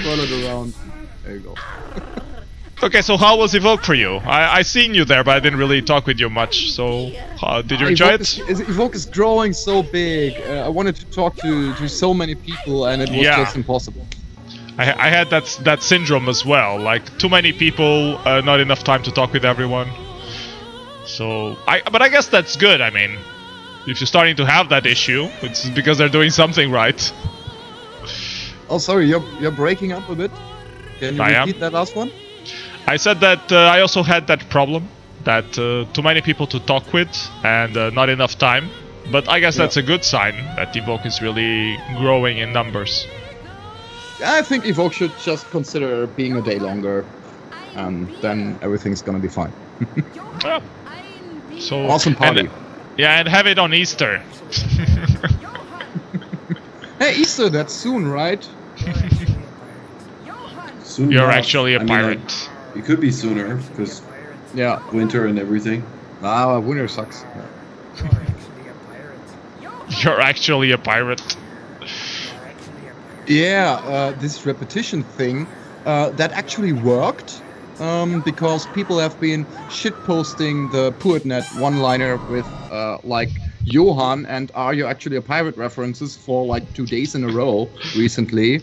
twirl it around. There you go. Okay, so how was Evoke for you? I seen you there, but I didn't really talk with you much. So, did you enjoy it? Evoke is growing so big. I wanted to talk to so many people, and it was just impossible. I had that syndrome as well. Like too many people, not enough time to talk with everyone. So, but I guess that's good. I mean, if you're starting to have that issue, it's because they're doing something right. Oh, sorry, you're breaking up a bit. Can you repeat that last one? I said that I also had that problem, that too many people to talk with and not enough time. But I guess that's a good sign that Evoke is really growing in numbers. I think Evoke should just consider being a day longer, and then everything's gonna be fine. Yeah. So awesome party. And have it on Easter. Hey, Easter, that's soon, right? Soon You're enough. actually a pirate. It could be sooner, because winter and everything. Ah, winter sucks. You're actually a pirate. Yeah, this repetition thing, that actually worked, because people have been shitposting the PoetNet one-liner with, like, Johann and Are You Actually a Pirate references for, like, 2 days in a row recently.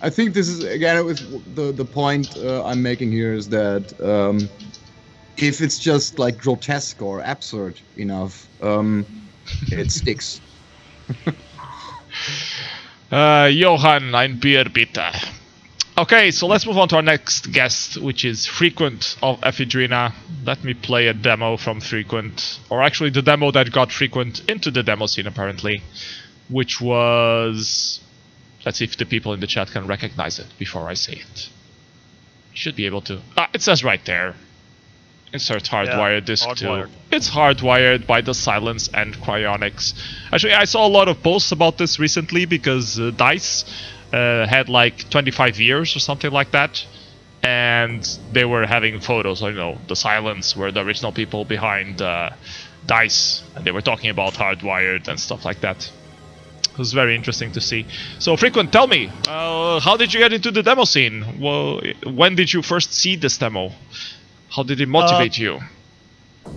I think this is, again, it was the point I'm making here is that if it's just like grotesque or absurd enough, it sticks. Johann, ein Bier bitte. Okay, so let's move on to our next guest, which is Frequent of Ephedrina. Let me play a demo from Frequent, or actually the demo that got Frequent into the demo scene apparently, which was... Let's see if the people in the chat can recognize it before I say it. You should be able to. It says right there. Insert hardwired disc 2. It's hardwired by the Silence and Cryonics. Actually, I saw a lot of posts about this recently because DICE had like 25 years or something like that. And they were having photos, you know, the Silence were the original people behind DICE. And they were talking about hardwired and stuff like that. was very interesting to see. So, Frequent, tell me, how did you get into the demo scene? Well, when did you first see this demo? How did it motivate you?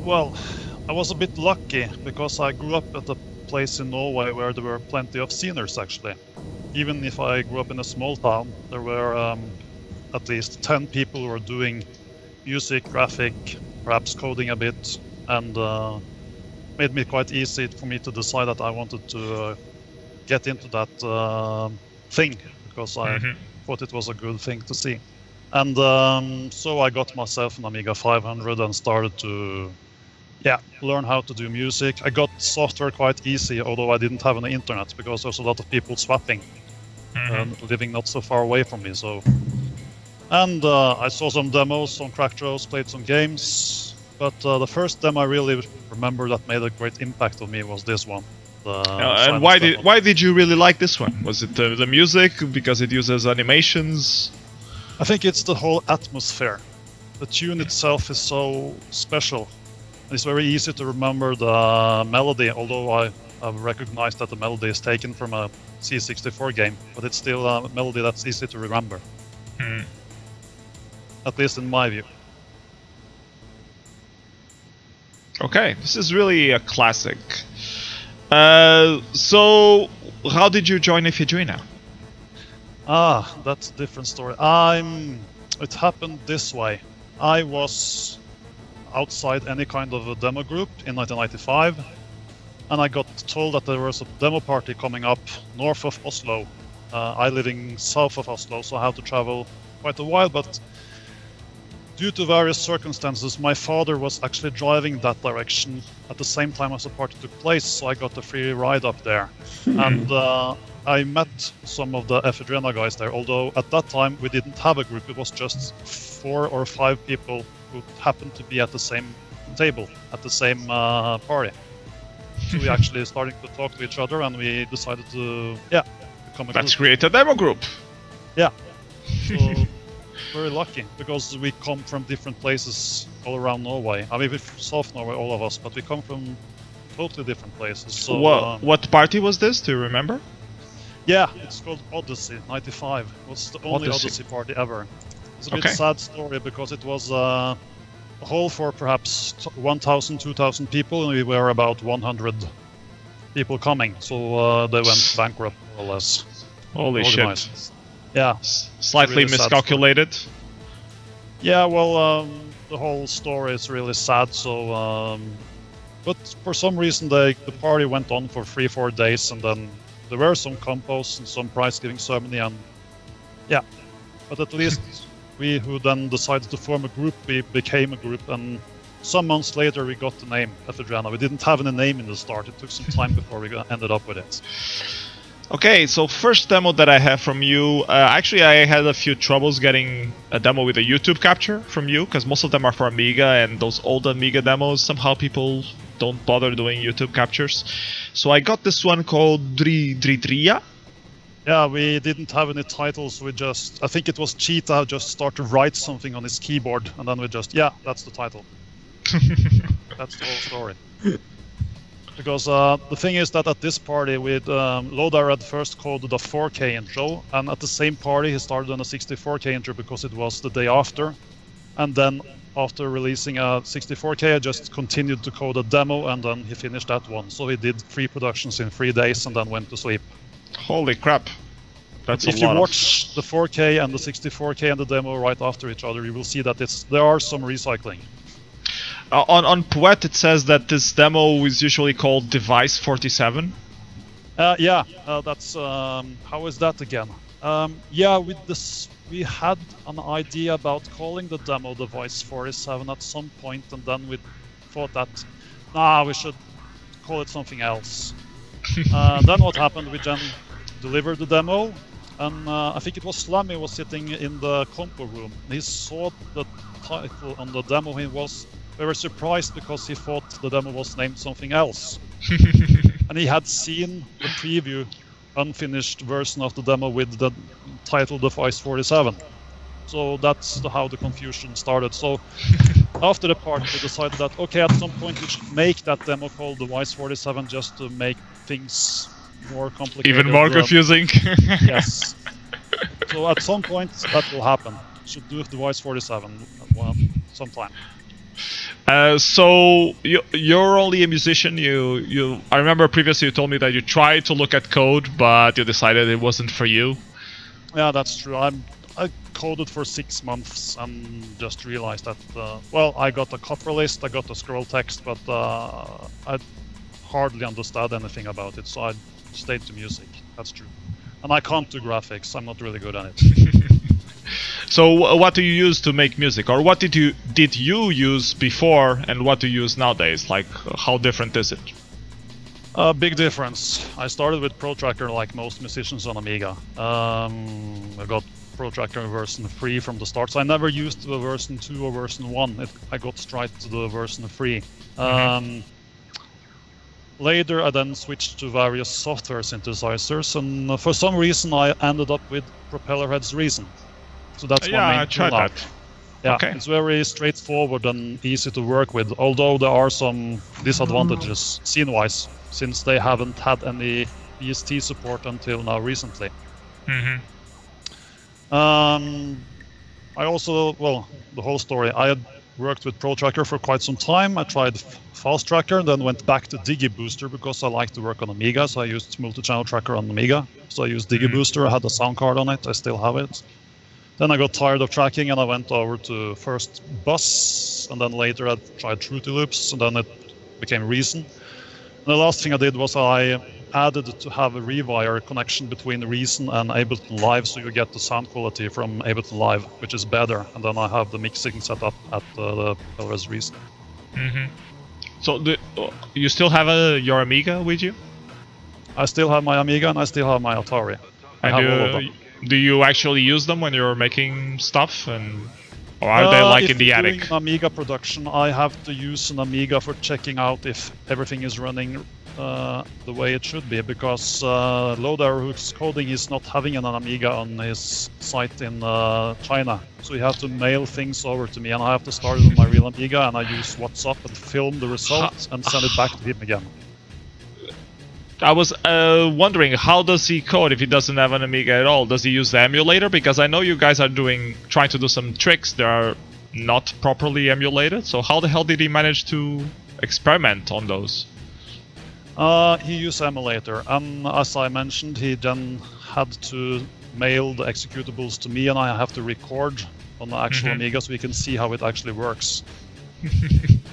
Well, I was a bit lucky because I grew up at a place in Norway where there were plenty of sceners, actually. Even if I grew up in a small town, there were at least 10 people who were doing music, graphic, perhaps coding a bit, and made it quite easy for me to decide that I wanted to get into that thing, because I thought it was a good thing to see. And so I got myself an Amiga 500 and started to learn how to do music. I got software quite easy, although I didn't have any internet, because there's a lot of people swapping, living not so far away from me. So, and I saw some demos, some crack shows, played some games. But the first demo I really remember that made a great impact on me was this one. And why did you really like this one? Was it the music, because it uses animations? I think it's the whole atmosphere. The tune itself is so special. It's very easy to remember the melody, although I've recognized that the melody is taken from a C64 game, but it's still a melody that's easy to remember. At least in my view. Okay, this is really a classic. So, how did you join Ifigenia? That's a different story. It happened this way. I was outside any kind of a demo group in 1995, and I got told that there was a demo party coming up north of Oslo. I living south of Oslo, so I had to travel quite a while, but due to various circumstances, my father was actually driving that direction at the same time as the party took place, so I got a free ride up there. And I met some of the Ifigenia guys there, although at that time we didn't have a group, it was just 4 or 5 people who happened to be at the same table, at the same party. So we actually started to talk to each other, and we decided to, become a group. Let's create a demo group! Yeah. So, very lucky, because we come from different places all around Norway. I mean, we're from South Norway, all of us, but we come from totally different places. So, what party was this? Do you remember? Yeah, it's called Odyssey 95. It was the only Odyssey party ever. It's a bit sad story, because it was a hall for perhaps 1,000, 2,000 people, and we were about 100 people coming. So they went bankrupt, more or less. Holy shit. Yeah. Slightly really miscalculated. Yeah, well, the whole story is really sad, so... but for some reason, the party went on for 3-4 days, and then there were some compos and some prize-giving ceremony, and... yeah. But at least we who then decided to form a group, we became a group, and some months later we got the name Ifigenia. We didn't have any name in the start, it took some time before we ended up with it. Okay, so first demo that I have from you, actually I had a few troubles getting a demo with a YouTube capture from you, because most of them are for Amiga, and those old Amiga demos, somehow people don't bother doing YouTube captures. So I got this one called Dritria. Yeah, we didn't have any titles, we just, I think it was Cheetah just started to write something on his keyboard, and then we just, that's the title. That's the whole story. Because the thing is that at this party, Lodar had first coded a 4K intro, and at the same party he started on a 64K intro because it was the day after. And then after releasing a 64K, I just continued to code a demo, and then he finished that one. So he did 3 productions in 3 days and then went to sleep. Holy crap. That's a lot. If you watch the 4K and the 64K and the demo right after each other, you will see that there are some recycling. On Poet it says that this demo is usually called Device 47. That's how is that again? With this we had an idea about calling the demo Device 47 at some point, and then we thought that we should call it something else. Then what happened? We then delivered the demo, and I think it was Slammy was sitting in the compo room. He saw the title on the demo. He was very surprised because he thought the demo was named something else. And he had seen the preview, unfinished version of the demo with the title Device 47. So that's how the confusion started. So after the party we decided that, okay, at some point we should make that demo called Device 47 just to make things more complicated. Even more confusing. Yes. So at some point that will happen. Should do device 47 sometime. So you're only a musician. I remember previously you told me that you tried to look at code, but you decided it wasn't for you. Yeah, that's true. I coded for 6 months and just realized that well, I got a cover list, I got the scroll text, but I hardly understood anything about it, so I stayed to music. That's true. And I can't do graphics. I'm not really good at it. So what do you use to make music, or what did you use before, and what do you use nowadays? Like, how different is it? Big difference. I started with ProTracker like most musicians on Amiga. I got ProTracker version 3 from the start, so I never used the version 2 or version 1. I got straight to the version 3. Later I then switched to various software synthesizers, and for some reason I ended up with Propellerhead's Reason. So that's my main I tried tool now. that. Yeah, Okay. It's very straightforward and easy to work with, although there are some disadvantages scene-wise, since they haven't had any VST support until now recently. I also, well, the whole story, I had worked with ProTracker for quite some time. I tried Fast Tracker and then went back to DigiBooster because I like to work on Amiga, so I used multi-channel tracker on Amiga. So I used DigiBooster, I had a sound card on it, I still have it. Then I got tired of tracking and I went over to first Bus, and then later I tried Fruity Loops, and then it became Reason. And the last thing I did was I added to have a rewire connection between Reason and Ableton Live, so you get the sound quality from Ableton Live, which is better. And then I have the mixing set up at the Propellerhead's Reason. So you still have your Amiga with you? I still have my Amiga and I still have my Atari. I have all of them. Do you actually use them when you're making stuff, or are they like in the attic? If doing Amiga production, I have to use an Amiga for checking out if everything is running the way it should be, because Loaderhook's coding is not having an Amiga on his site in China. So he has to mail things over to me, and I have to start it on my real Amiga, and I use WhatsApp and film the results and send it back to him again. I was wondering, how does he code if he doesn't have an Amiga at all? Does he use the emulator? Because I know you guys are trying to do some tricks that are not properly emulated. So how the hell did he manage to experiment on those? He used emulator, and as I mentioned, he then had to mail the executables to me, and I have to record on the actual Amiga so we can see how it actually works.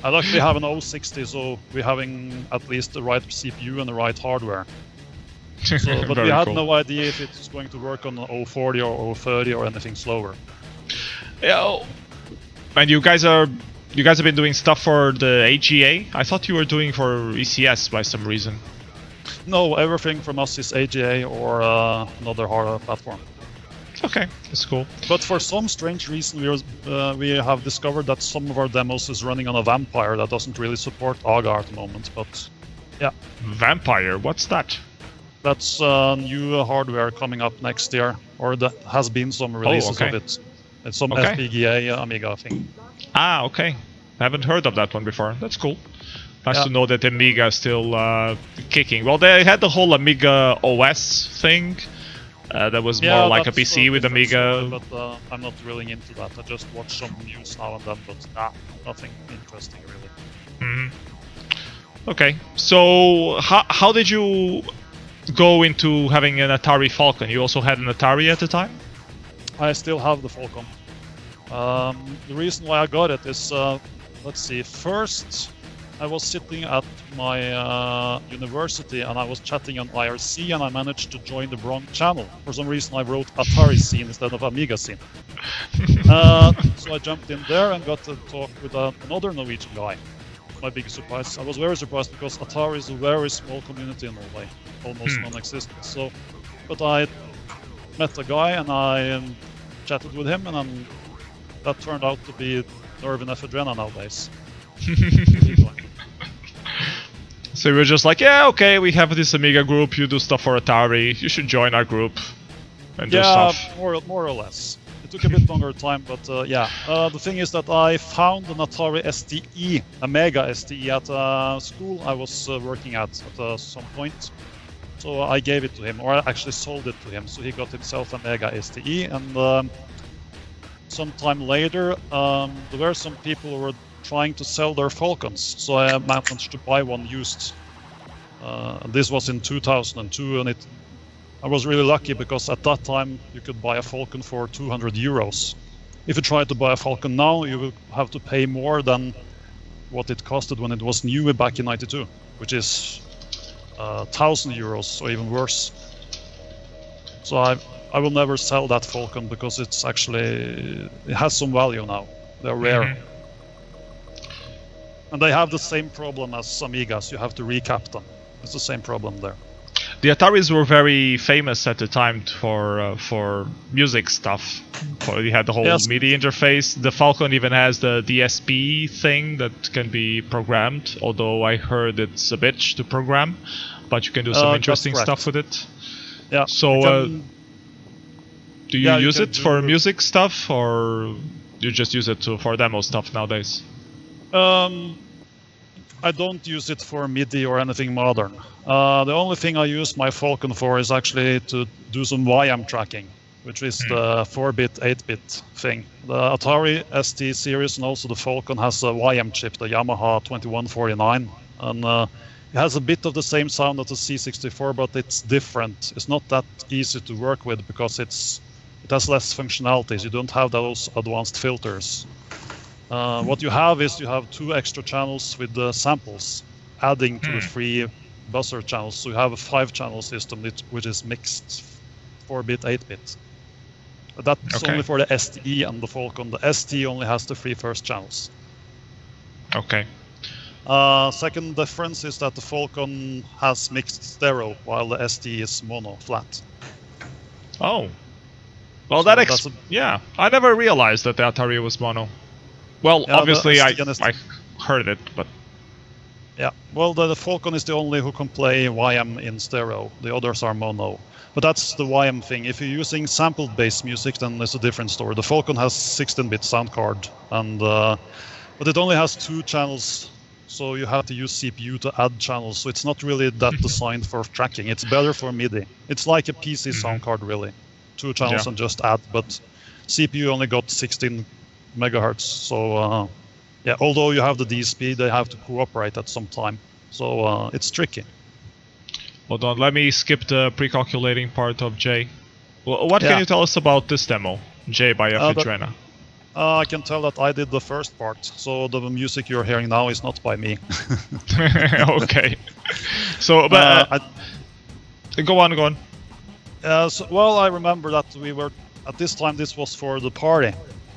I luckily have an 060, so we're having at least the right CPU and the right hardware. So, but we had no idea if it's going to work on 040 or 030 or anything slower. Yeah, and you guys have been doing stuff for the AGA? I thought you were doing for ECS by some reason. No, everything from us is AGA or another hardware platform. Okay, that's cool. But for some strange reason, we have discovered that some of our demos is running on a Vampire that doesn't really support AGA at the moment. But yeah, Vampire, what's that? That's new hardware coming up next year, or that has been some releases of it. It's some FPGA Amiga thing. Ah, okay. I haven't heard of that one before. That's cool. Nice to know that Amiga is still kicking. Well, they had the whole Amiga OS thing. That was more like a PC with Amiga. Story, but I'm not really into that. I just watch some news now and then, but nothing interesting really. Okay, so how did you go into having an Atari Falcon? You also had an Atari at the time? I still have the Falcon. The reason why I got it is, let's see, first I was sitting at my university and I was chatting on IRC, and I managed to join the wrong channel. For some reason I wrote Atari Scene instead of Amiga Scene. So I jumped in there and got to talk with another Norwegian guy. My big surprise. I was very surprised because Atari is a very small community in Norway, almost non-existent. So, but I met a guy and I chatted with him, and that turned out to be Nervin Ephedrina nowadays. So we were just like, yeah, okay, we have this Amiga group, you do stuff for Atari, you should join our group and do stuff. Yeah, more or less. It took a bit longer time, but yeah. The thing is that I found an Atari STE, a Mega STE, at a school I was working at some point. So I gave it to him, or I actually sold it to him. So he got himself a Mega STE, and sometime later, there were some people who were trying to sell their Falcons. So I managed to buy one used. This was in 2002, and I was really lucky because at that time you could buy a Falcon for 200 euros. If you try to buy a Falcon now, you will have to pay more than what it costed when it was new back in '92, which is 1,000 euros or even worse. So I will never sell that Falcon because it has some value now. They're rare. And they have the same problem as Amigas. You have to recap them. It's the same problem there. The Ataris were very famous at the time for music stuff. You had the whole MIDI interface. The Falcon even has the DSP thing that can be programmed, although I heard it's a bitch to program, but you can do some interesting stuff with it. Yeah. So, do you use it for music stuff, or you just use it for demo stuff nowadays? I don't use it for MIDI or anything modern. The only thing I use my Falcon for is actually to do some YM tracking, which is the 4-bit, 8-bit thing. The Atari ST series and also the Falcon has a YM chip, the Yamaha 2149, and it has a bit of the same sound as the C64, but it's different. It's not that easy to work with because it has less functionalities. You don't have those advanced filters. What you have is you have 2 extra channels with the samples, adding to the 3 buzzer channels. So you have a 5-channel system which is mixed 4-bit, 8-bit. But that's only for the STE and the Falcon. The ST only has the 3 first channels. Okay. Second difference is that the Falcon has mixed stereo, while the ST is mono, flat. Oh. Well, so yeah, I never realized that the Atari was mono. Well, yeah, obviously I heard it, but... Yeah, well, the Falcon is the only who can play YM in stereo. The others are mono. But that's the YM thing. If you're using sample-based music, then it's a different story. The Falcon has 16-bit sound card, and but it only has 2 channels, so you have to use CPU to add channels. So it's not really that designed for tracking. It's better for MIDI. It's like a PC sound card, really. 2 channels and just add, but CPU only got 16 megahertz. So yeah, although you have the DSP, they have to cooperate at some time. So it's tricky. Hold on, let me skip the pre-calculating part of Jay. What can you tell us about this demo, Jay by Efidrena? I can tell that I did the first part, so the music you're hearing now is not by me. Okay. So, but go on. Well, I remember that we were, at this time, this was for the party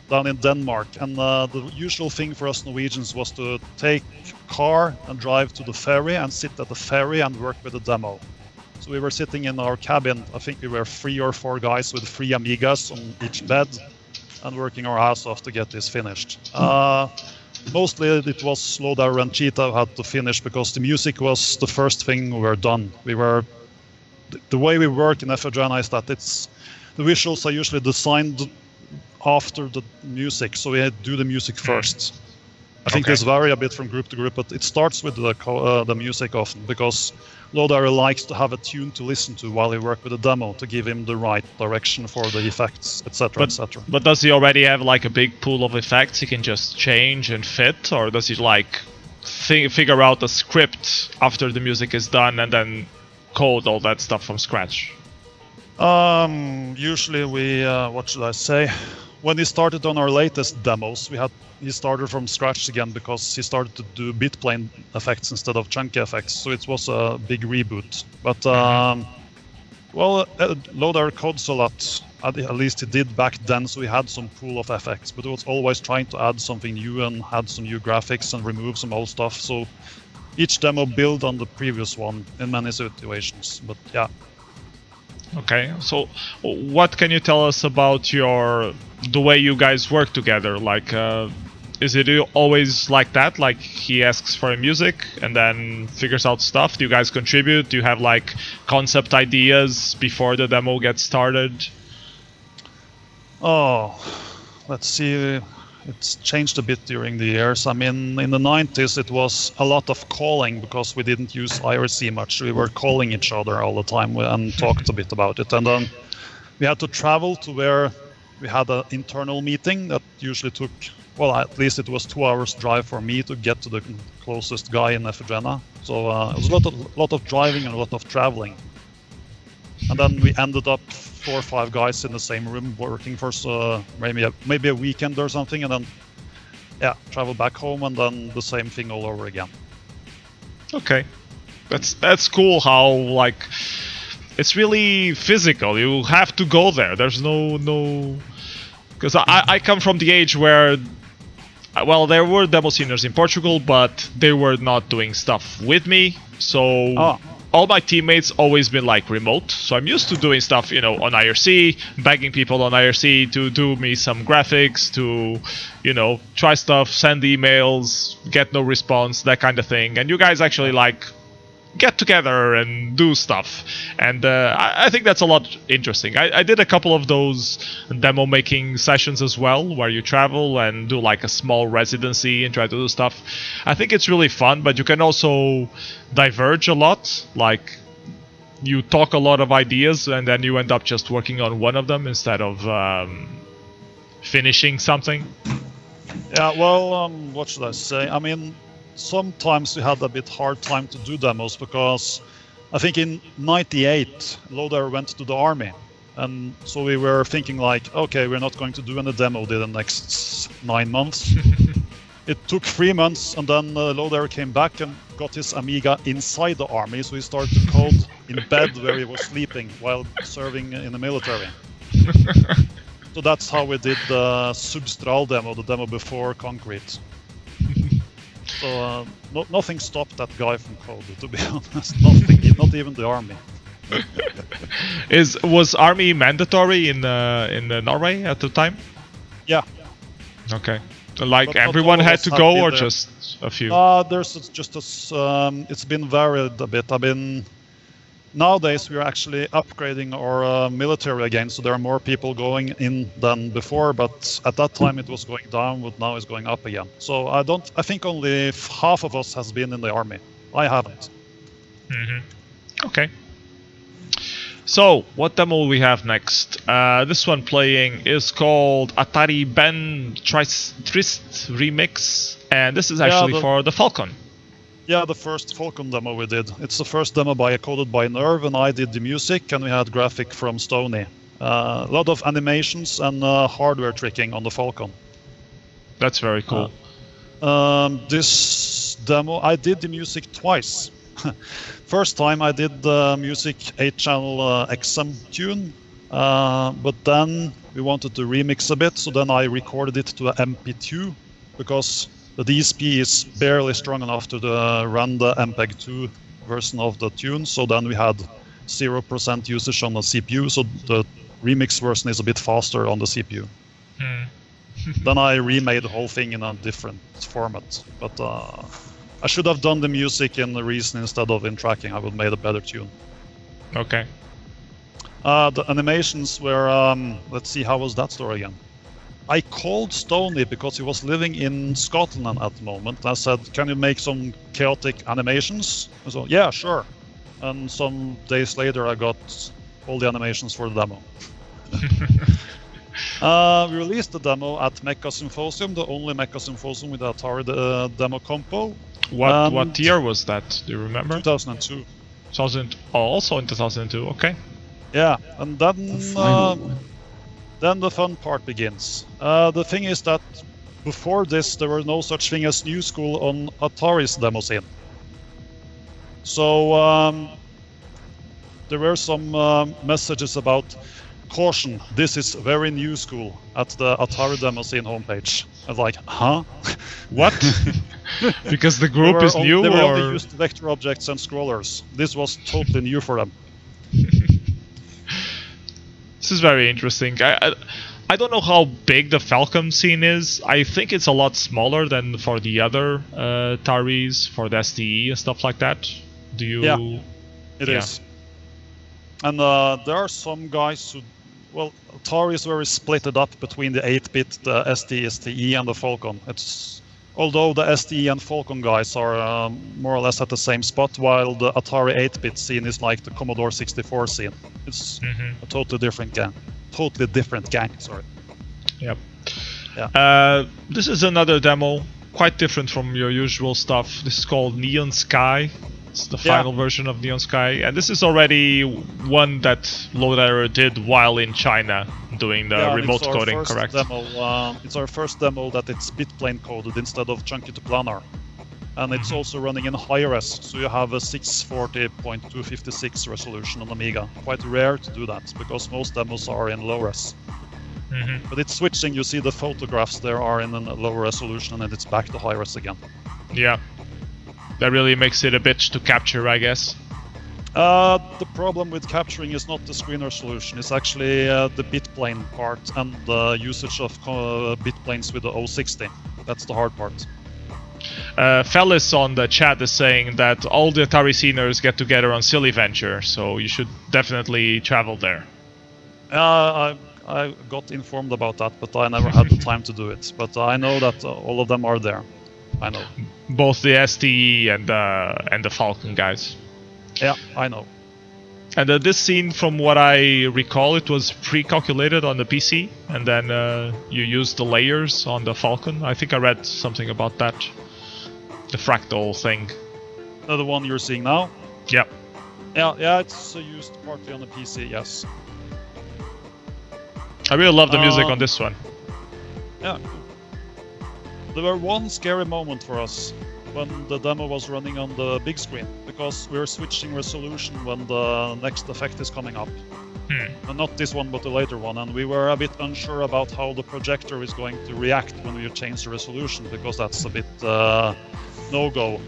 down in Denmark, and the usual thing for us Norwegians was to take a car and drive to the ferry and sit at the ferry and work with the demo. So we were sitting in our cabin. I think we were 3 or 4 guys with 3 Amigas on each bed and working our ass off to get this finished. Mostly it was Lodar and Cheetah who had to finish because the music was the first thing we were done. The way we work in Efidrena is that the visuals are usually designed after the music, so we do the music first. I think this varies a bit from group to group, but it starts with the music often, because Lodar likes to have a tune to listen to while he works with the demo to give him the right direction for the effects, etc., etc. But does he already have like a big pool of effects he can just change and fit, or does he like figure out a script after the music is done and then code all that stuff from scratch? Usually we, what should I say? When he started on our latest demos, he started from scratch again because he started to do bit plane effects instead of chunky effects, so it was a big reboot. But well, Lodar codes a lot, at least he did back then, so he had some pool of effects, but he was always trying to add something new and add some new graphics and remove some old stuff, so each demo built on the previous one in many situations, but yeah. Okay, so what can you tell us about the way you guys work together? Like, is it always like that? Like, he asks for music and then figures out stuff? Do you guys contribute? Do you have like concept ideas before the demo gets started? Oh, let's see. it's changed a bit during the years. I mean, in the 90s it was a lot of calling because we didn't use IRC much. We were calling each other all the time and talked a bit about it. And then we had to travel to where we had an internal meeting that usually took, well, at least it was 2 hours drive for me to get to the closest guy in Ephigena. So it was a lot of driving and a lot of traveling. And then we ended up 4 or 5 guys in the same room working for maybe a weekend or something, and then travel back home and then the same thing all over again. Okay, that's cool. How like it's really physical. You have to go there. There's no because I come from the age where, well, there were Demosceners in Portugal, but they were not doing stuff with me. So all my teammates always been like remote. So I'm used to doing stuff, you know, on IRC, begging people on IRC to do me some graphics, to, you know, try stuff, send emails, get no response, that kind of thing. And you guys actually like get together and do stuff, and I think that's a lot interesting. I did a couple of those demo making sessions as well, where you travel and do like a small residency and try to do stuff. I think it's really fun, but you can also diverge a lot. Like you talk a lot of ideas and then you end up just working on one of them instead of finishing something. Yeah, well, what should I say? I mean, sometimes we had a bit hard time to do demos because I think in '98 Loader went to the army, and so we were thinking like, okay, we're not going to do any demo the next 9 months. It took 3 months, and then Loader came back and got his Amiga inside the army, so he started to code in bed where he was sleeping while serving in the military. So that's how we did the Substral demo, the demo before Concrete. So nothing stopped that guy from coding, to be honest. Nothing, not even the army. Was army mandatory in Norway at the time? Yeah. Okay. Like but everyone had to go, or just a few? There's just it's been varied a bit. I mean, nowadays we are actually upgrading our military again, so there are more people going in than before. But at that time it was going down, but now it's going up again. So I think only half of us has been in the army. I haven't. Okay. So what demo will we have next? This one playing is called Atari Ben Trist Remix, and this is actually for the Falcon. Yeah, the first Falcon demo we did. It's the first demo coded by Nerve, and I did the music, and we had graphic from s02e09. A lot of animations and hardware tricking on the Falcon. That's very cool. This demo, I did the music twice. First time I did the music 8-channel XM tune, but then we wanted to remix a bit, so then I recorded it to an MP2, because the DSP is barely strong enough to run the MPEG-2 version of the tune, so then we had 0% usage on the CPU, so the remix version is a bit faster on the CPU. Then I remade the whole thing in a different format, but I should have done the music in the Reason instead of in tracking. I would have made a better tune. Okay. The animations were, let's see, how was that story again? I called s02e09 because he was living in Scotland at the moment. I said, can you make some chaotic animations? And so, yeah, sure. And some days later I got all the animations for the demo. We released the demo at Mecha Symposium, the only Mecha Symposium with the Atari demo compo. What year was that? Do you remember? 2002. Also in 2002, okay. Yeah, and then the fun part begins. The thing is that before this, there were no such thing as New School on Atari's demo scene. So there were some messages about caution, this is very New School at the Atari demo scene homepage. I was like, huh? What? Because the group is new, they were or? only used vector objects and scrollers. This was totally new for them. This is very interesting. I don't know how big the Falcon scene is. I think it's a lot smaller than for the other Ataris, for the STE and stuff like that. Do you? Yeah, it is. And there are some guys who Well, Atari is very splitted up between the 8-bit, the ST, STE, and the Falcon. Although the STE and Falcon guys are more or less at the same spot, while the Atari 8-bit scene is like the Commodore 64 scene. It's a totally different gang. Sorry. Yep. Yeah. This is another demo, quite different from your usual stuff. This is called Neon Sky. It's the final version of Neon Sky, and this is already one that Lowdiver did while in China doing the remote coding, correct? It's our first demo that it's bitplane coded instead of chunky to planar. And it's also running in high-res, so you have a 640.256 resolution on Amiga. Quite rare to do that, because most demos are in low-res. But it's switching, you see the photographs there are in a lower resolution, and then it's back to high-res again. Yeah. That really makes it a bitch to capture, I guess. The problem with capturing is not the screen resolution, it's actually the bitplane part and the usage of bitplanes with the 060. That's the hard part. Fellis on the chat is saying that all the Atari sceners get together on Silly Venture, so you should definitely travel there. I got informed about that, but I never had the time to do it. But I know that all of them are there. I know. Both the STE and the Falcon guys. Yeah, I know. And this scene, from what I recall, it was pre-calculated on the PC, and then you used the layers on the Falcon. I think I read something about that. The fractal thing. The one you're seeing now? Yeah. Yeah, it's used partly on the PC, yes. I really love the music on this one. Yeah. There were one scary moment for us when the demo was running on the big screen, because we're switching resolution when the next effect is coming up. And not this one, but the later one, and we were a bit unsure about how the projector is going to react when we change the resolution, because that's a bit no-go.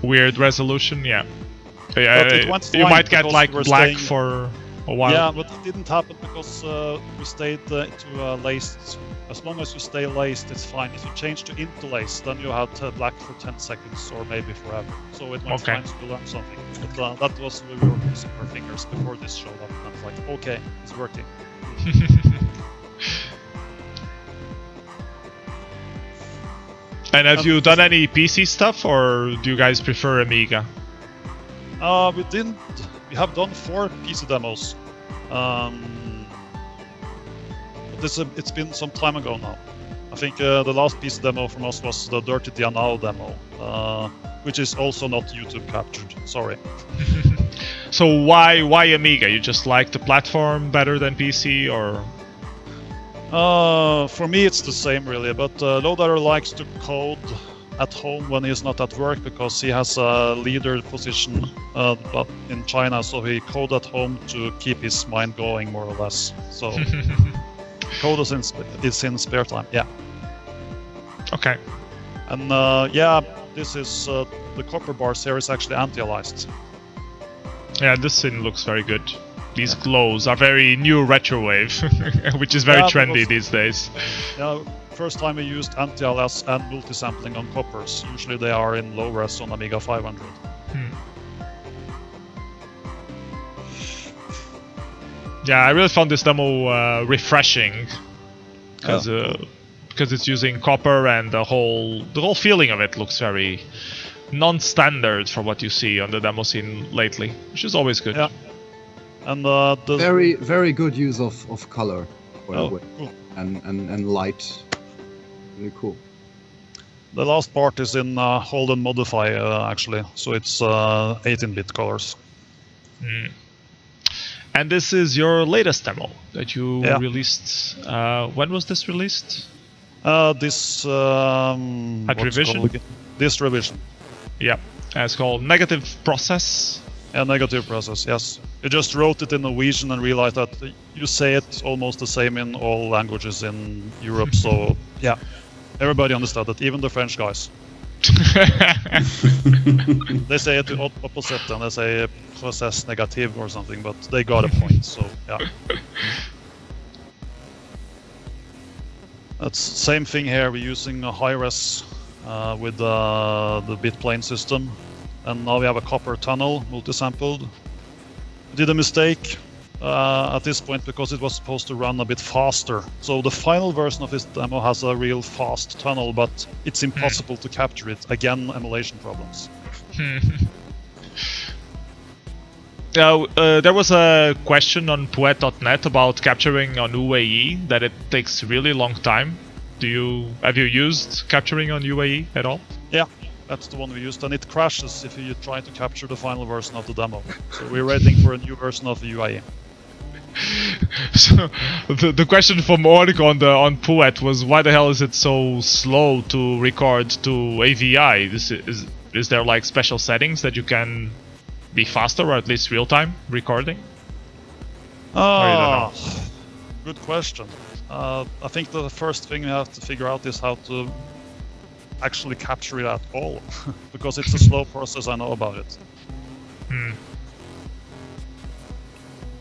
Weird resolution, yeah. You might get like black for a while. Yeah, but it didn't happen because we stayed to laced. As long as you stay laced, it's fine. If you change to interlace, then you had black for 10 seconds or maybe forever. So it was time to learn something. But that was we were using our fingers before this showed up. And I was like, okay, it's working. And have you done any PC stuff, or do you guys prefer Amiga? We have done 4 PC demos. It's been some time ago now. I think the last PC demo from us was the Dirty Dianao demo, which is also not YouTube captured. Sorry. So why Amiga? You just like the platform better than PC, or? For me, it's the same really. But Lowdiver likes to code at home when he's not at work, because he has a leader position but in China, so he codes at home to keep his mind going, more or less. So. Code is in spare time, yeah. Okay. And this is the copper bars here is actually anti-aliased. Yeah, this scene looks very good. These glows are very new retrowave, which is very trendy these days. Yeah, first time we used anti-alias and multisampling on coppers. Usually they are in low res on Amiga 500. Yeah, I really found this demo refreshing, because it's using copper, and the whole feeling of it looks very non-standard for what you see on the demo scene lately, which is always good. Yeah, and very good use of color, cool. and light. Really cool. The last part is in hold and modify actually, so it's 18-bit colors. And this is your latest demo that you released. When was this released? This at revision. This revision. Yeah, it's called Negative Process. Yeah, Negative Process. Yes, you just wrote it in Norwegian and realized that you say it almost the same in all languages in Europe. So yeah, everybody understood it, even the French guys. They say it the opposite, and they say process negative or something, but they got a point. So yeah, that's same thing here. We're using a high-res with the bitplane system, and now we have a copper tunnel multi-sampled. We did a mistake. at this point because it was supposed to run a bit faster. So the final version of this demo has a real fast tunnel, but it's impossible to capture it. Again, emulation problems. Now, there was a question on poet.net about capturing on UAE, that it takes really long time. Have you used capturing on UAE at all? Yeah, that's the one we used, and it crashes if you try to capture the final version of the demo. So we're waiting for a new version of the UAE. So the question from Org on Poet was, why the hell is it so slow to record to AVI? Is there like special settings that you can be faster, or at least real-time recording? Good question. I think the first thing we have to figure out is how to actually capture it at all, because it's a slow process. I know about it.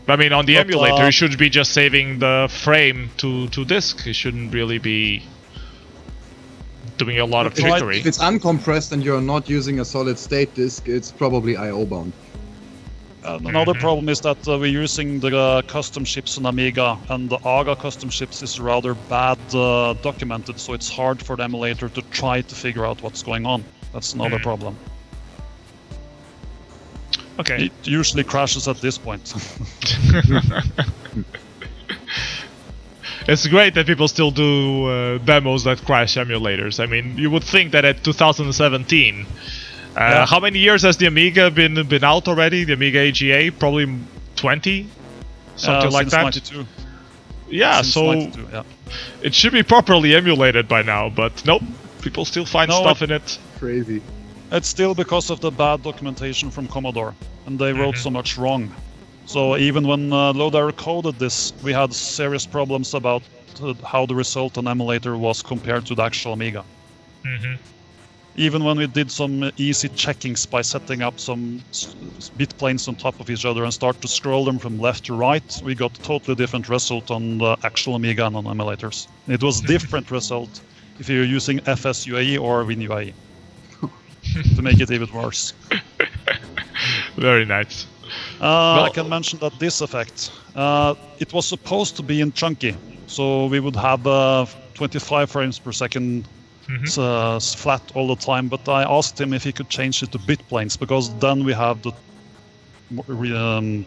I mean, on the emulator, you should be just saving the frame to disk. You shouldn't really be doing a lot of trickery. If it's uncompressed and you're not using a solid-state disk, it's probably I/O bound. Another problem is that we're using the custom chips on Amiga, and the AGA custom chips is rather bad documented, so it's hard for the emulator to try to figure out what's going on. That's another problem. Okay. It usually crashes at this point. It's great that people still do demos that crash emulators. I mean, you would think that at 2017... how many years has the Amiga been out already? The Amiga AGA? Probably 20? Something like that? 92. Yeah, since so 92, yeah. It should be properly emulated by now, but nope. People still find stuff in it. Crazy. It's still because of the bad documentation from Commodore, and they wrote so much wrong. So even when Loader coded this, we had serious problems about how the result on emulator was compared to the actual Amiga. Even when we did some easy checkings by setting up some bit planes on top of each other and start to scroll them from left to right, we got a totally different result on the actual Amiga and on emulators. It was different result if you're using FSUAE or WinUAE to make it even worse. Very nice. I can mention that this effect, it was supposed to be in chunky, so we would have 25 frames per second flat all the time, but I asked him if he could change it to bit planes, because then we have the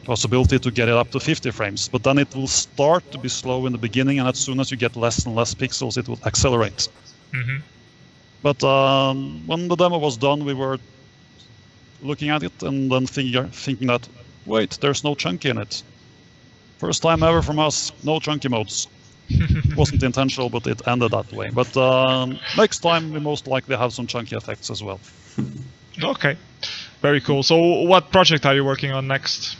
possibility to get it up to 50 frames, but then it will start to be slow in the beginning, and as soon as you get less and less pixels, it will accelerate. But when the demo was done, we were looking at it and then thinking that, wait, there's no chunky in it. First time ever from us, no chunky modes. Wasn't intentional, but it ended that way. But next time we most likely have some chunky effects as well. Okay, very cool. So what project are you working on next?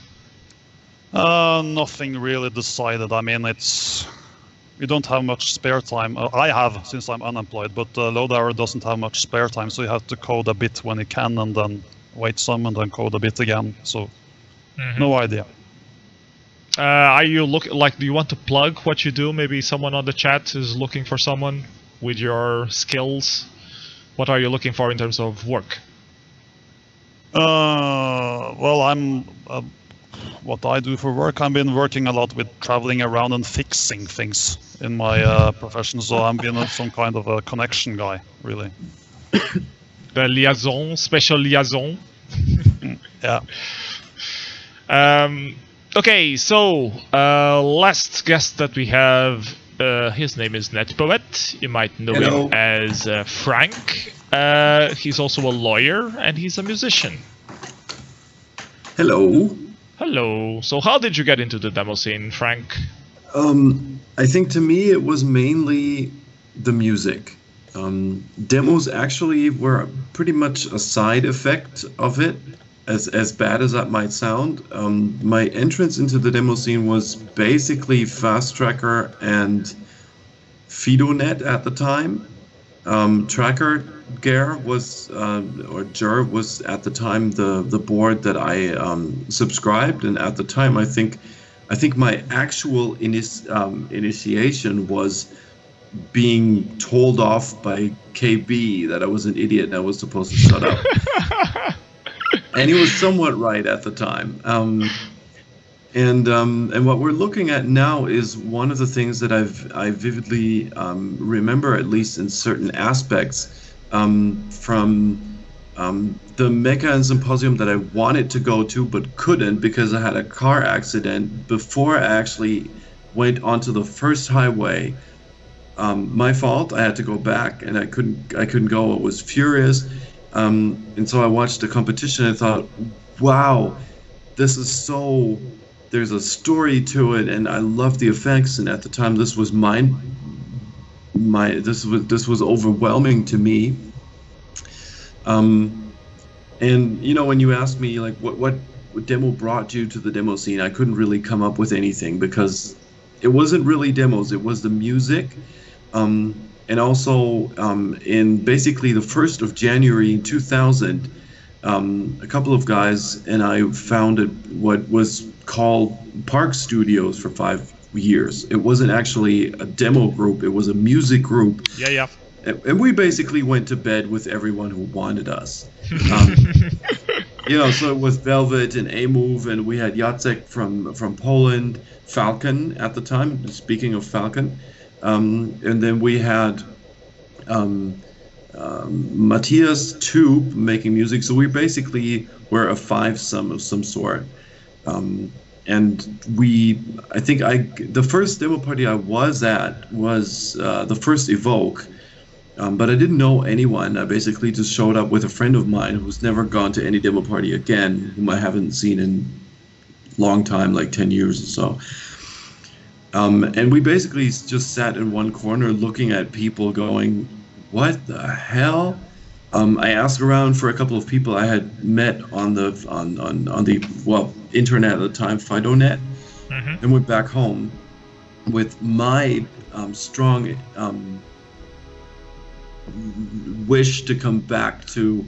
Nothing really decided. I mean, we don't have much spare time. I have, since I'm unemployed, but Loader doesn't have much spare time, so you have to code a bit when you can, and then wait some, and then code a bit again. So no idea. Are you do you want to plug what you do? Maybe someone on the chat is looking for someone with your skills. What are you looking for in terms of work? Well, I'm what I do for work. I've been working a lot with traveling around and fixing things in my profession, so I'm being some kind of a connection guy, really. The liaison, special liaison. Yeah. Okay, so last guest that we have, his name is netpoet. You might know him as Frank. He's also a lawyer and he's a musician. Hello. Hello. So how did you get into the demo scene, Frank? I think to me it was mainly the music. Demos actually were pretty much a side effect of it. As bad as that might sound, my entrance into the demo scene was basically Fast Tracker and FidoNet at the time. Tracker Gear was, or Ger was at the time the board that I subscribed, and at the time I think my actual initiation was being told off by KB that I was an idiot and I was supposed to shut up. And he was somewhat right at the time. And what we're looking at now is one of the things that I vividly remember, at least in certain aspects, from the Mecca and Symposium that I wanted to go to but couldn't because I had a car accident before I actually went onto the first highway. My fault. I had to go back, and I couldn't go. I was furious, and so I watched the competition and thought, "Wow, this is so." There's a story to it, and I love the effects. And at the time, this was this was overwhelming to me. And you know, when you asked me like what demo brought you to the demo scene, I couldn't really come up with anything because it wasn't really demos. It was the music, and also in basically the 1st of January 2000, a couple of guys and I founded what was called Park Studios for 5 years. It wasn't actually a demo group. It was a music group. Yeah. And we basically went to bed with everyone who wanted us. You know, so it was Velvet and A-Move, and we had Jacek from Poland, Falcon at the time, speaking of Falcon. And then we had Matthias Tube making music. So we basically were a five-some of some sort. And the first demo party I was at was the first Evoke. But I didn't know anyone. I basically just showed up with a friend of mine who's never gone to any demo party again, whom I haven't seen in a long time, like 10 years or so. And we basically just sat in one corner looking at people going, what the hell? I asked around for a couple of people I had met on the internet at the time, FidoNet, and went back home with my strong wish to come back to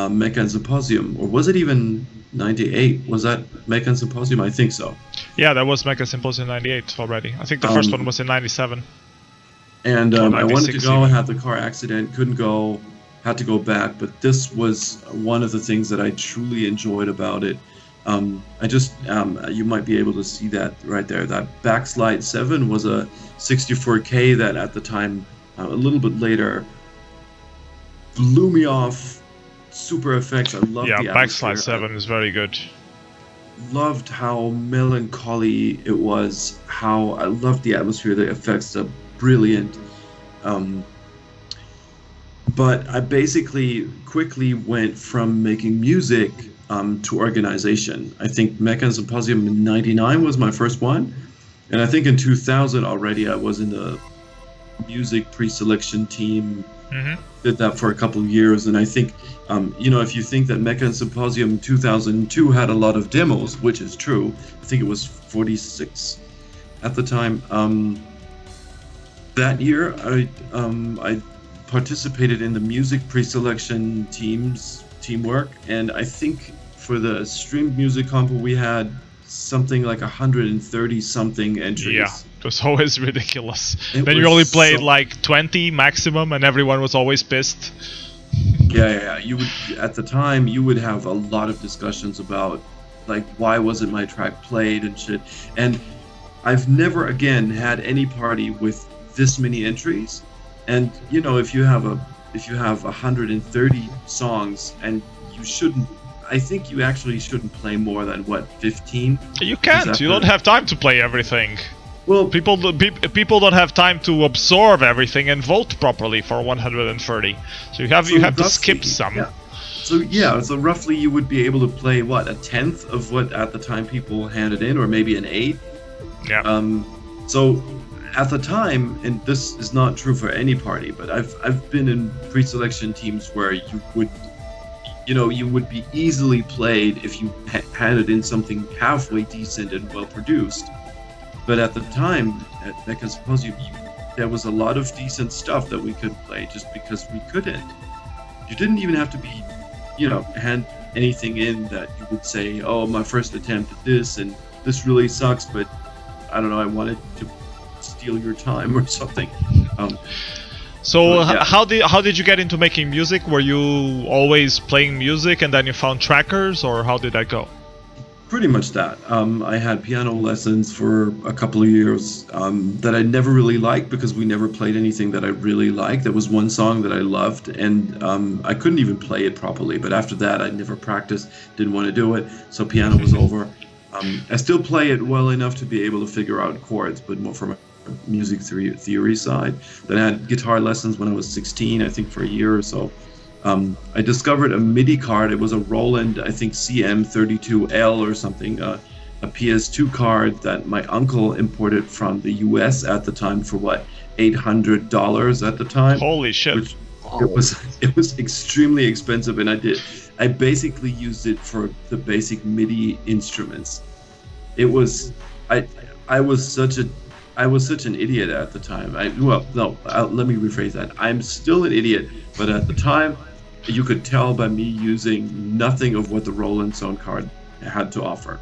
Mecca and Symposium. Or was it even 98? Was that Mecca and Symposium? I think so. Yeah, that was Mecca Symposium 98 already. I think the first one was in 97. And I wanted to go, I had the car accident, couldn't go, had to go back, but this was one of the things that I truly enjoyed about it. You might be able to see that right there. That Backslide 7 was a 64K that at the time, a little bit later, blew me off. Super effects. I loved the atmosphere. Backslide 7 is very good. Loved how melancholy it was. How I loved the atmosphere. The effects are brilliant. But I basically quickly went from making music to organization. I think Mecca and Symposium in 99 was my first one. And I think in 2000 already I was in the music pre-selection team. Did that for a couple of years, and I think, if you think that Mecca and Symposium 2002 had a lot of demos, which is true, I think it was 46 at the time. That year, I participated in the music pre-selection teamwork, and I think for the streamed music compo we had something like 130 something entries. Yeah, it was always ridiculous. Then you only played like 20 maximum, and everyone was always pissed. Yeah. You would, at the time, you would have a lot of discussions about like why wasn't my track played and shit. And I've never again had any party with this many entries. And if you have 130 songs, and you shouldn't. I think you actually shouldn't play more than, 15? You can't. You don't have time to play everything. Well, people don't have time to absorb everything and vote properly for 130. So you have to skip some. Yeah. So roughly you would be able to play, a 10th of what at the time people handed in, or maybe an 8th? Yeah. So at the time, and this is not true for any party, but I've been in pre-selection teams where you would be easily played if you handed in something halfway decent and well produced. But at the time, at Mecca Symposium, there was a lot of decent stuff that we couldn't play just because we couldn't. You didn't even have to be, hand anything in that you would say, oh, my first attempt at this, and this really sucks, but I don't know, I wanted to steal your time or something. How did you get into making music? Were you always playing music and then you found trackers, or how did that go? Pretty much that. I had piano lessons for a couple of years that I never really liked because we never played anything that I really liked. There was one song that I loved, and I couldn't even play it properly. But after that, I never practiced, didn't want to do it, so piano was over. I still play it well enough to be able to figure out chords, but more from a music theory side. Then I had guitar lessons when I was 16, I think for a year or so. I discovered a MIDI card. It was a Roland, I think CM32L or something, a PS2 card that my uncle imported from the US at the time for what, $800 at the time. Holy shit! Which it was extremely expensive, and I basically used it for the basic MIDI instruments. It was I was such an idiot at the time. Let me rephrase that. I'm still an idiot, but at the time, you could tell by me using nothing of what the Roland sound card had to offer.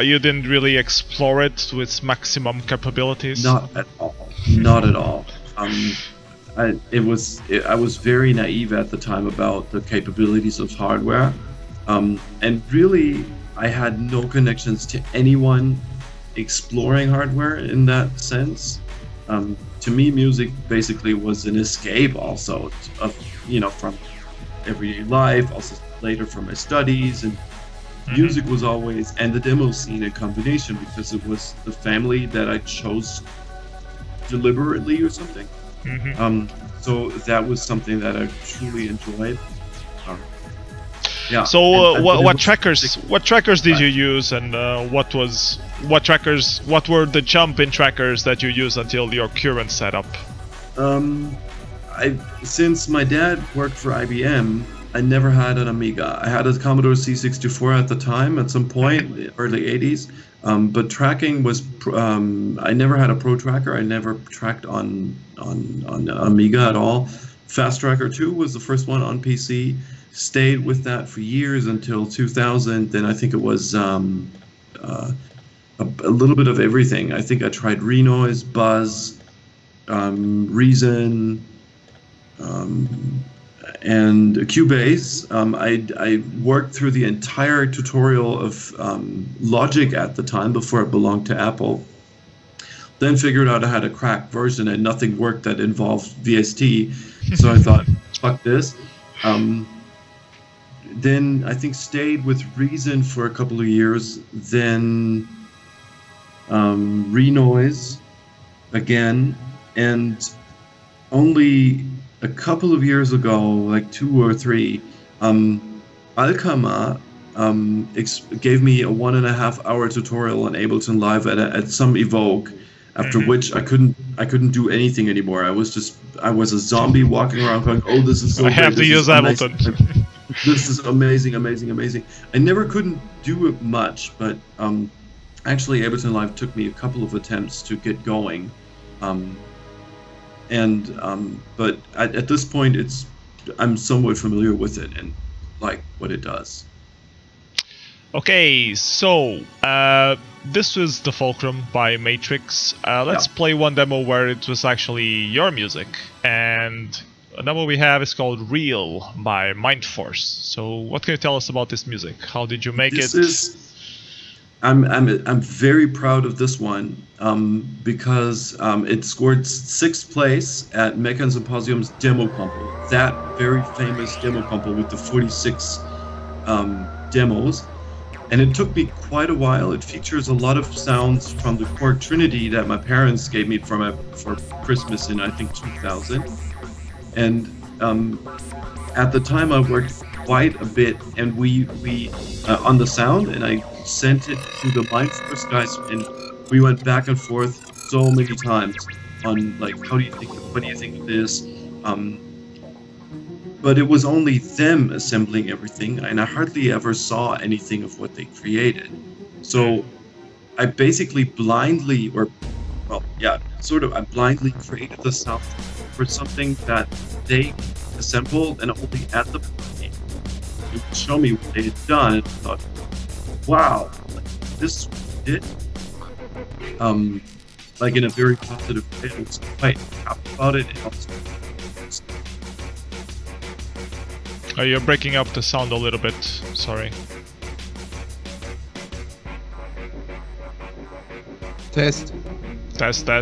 You didn't really explore it to its maximum capabilities? Not at all. Not at all. I was very naive at the time about the capabilities of hardware, and really I had no connections to anyone exploring hardware in that sense. To me, music basically was an escape also of, from everyday life, also later from my studies, and music was always, and the demo scene, a combination, because it was the family that I chose deliberately or something. So that was something that I truly enjoyed. Yeah. So what trackers did you use, and what were the jump-in trackers that you used until your current setup? Since my dad worked for IBM, I never had an Amiga. I had a Commodore C64 at the time, at some point, early 80s. But tracking was, I never had a Pro Tracker. I never tracked on Amiga at all. Fast Tracker 2 was the first one on PC. Stayed with that for years until 2000. Then I think it was a little bit of everything. I think I tried Renoise, Buzz, Reason, and Cubase. I worked through the entire tutorial of Logic at the time before it belonged to Apple. Then figured out I had a cracked version and nothing worked that involved VST. So I thought, fuck this. Then I think stayed with Reason for a couple of years. Then Renoise again, and only a couple of years ago, like 2 or 3, Alkama gave me a 1.5 hour tutorial on Ableton Live at some Evoke, after which I couldn't do anything anymore. I was a zombie walking around going, oh, this is so I have to use Ableton. This is amazing, amazing, amazing. I never couldn't do it much, but actually Ableton Live took me a couple of attempts to get going. But at this point, I'm somewhat familiar with it and like what it does. Okay, so this was The Fulcrum by Matrix. Let's play one demo where it was actually your music, and a demo we have is called Real by Mindforce. So what can you tell us about this music? How did you make it? I'm very proud of this one because it scored 6th place at Meccan Symposium's Demo Compo. That very famous Demo Compo with the 46 demos. And it took me quite a while. It features a lot of sounds from the Korg Trinity that my parents gave me for Christmas in, I think, 2000. And at the time I worked quite a bit, and we on the sound, and I sent it to the Mindforce guys, and we went back and forth so many times on like, what do you think of this? But it was only them assembling everything, and I hardly ever saw anything of what they created. So I basically blindly, I blindly created the sound for something that they assembled, and only at the point it would show me what they had done, and I thought, wow, this did. Like in a very positive way. I was quite happy about it. You're breaking up the sound a little bit, sorry. Test. Test.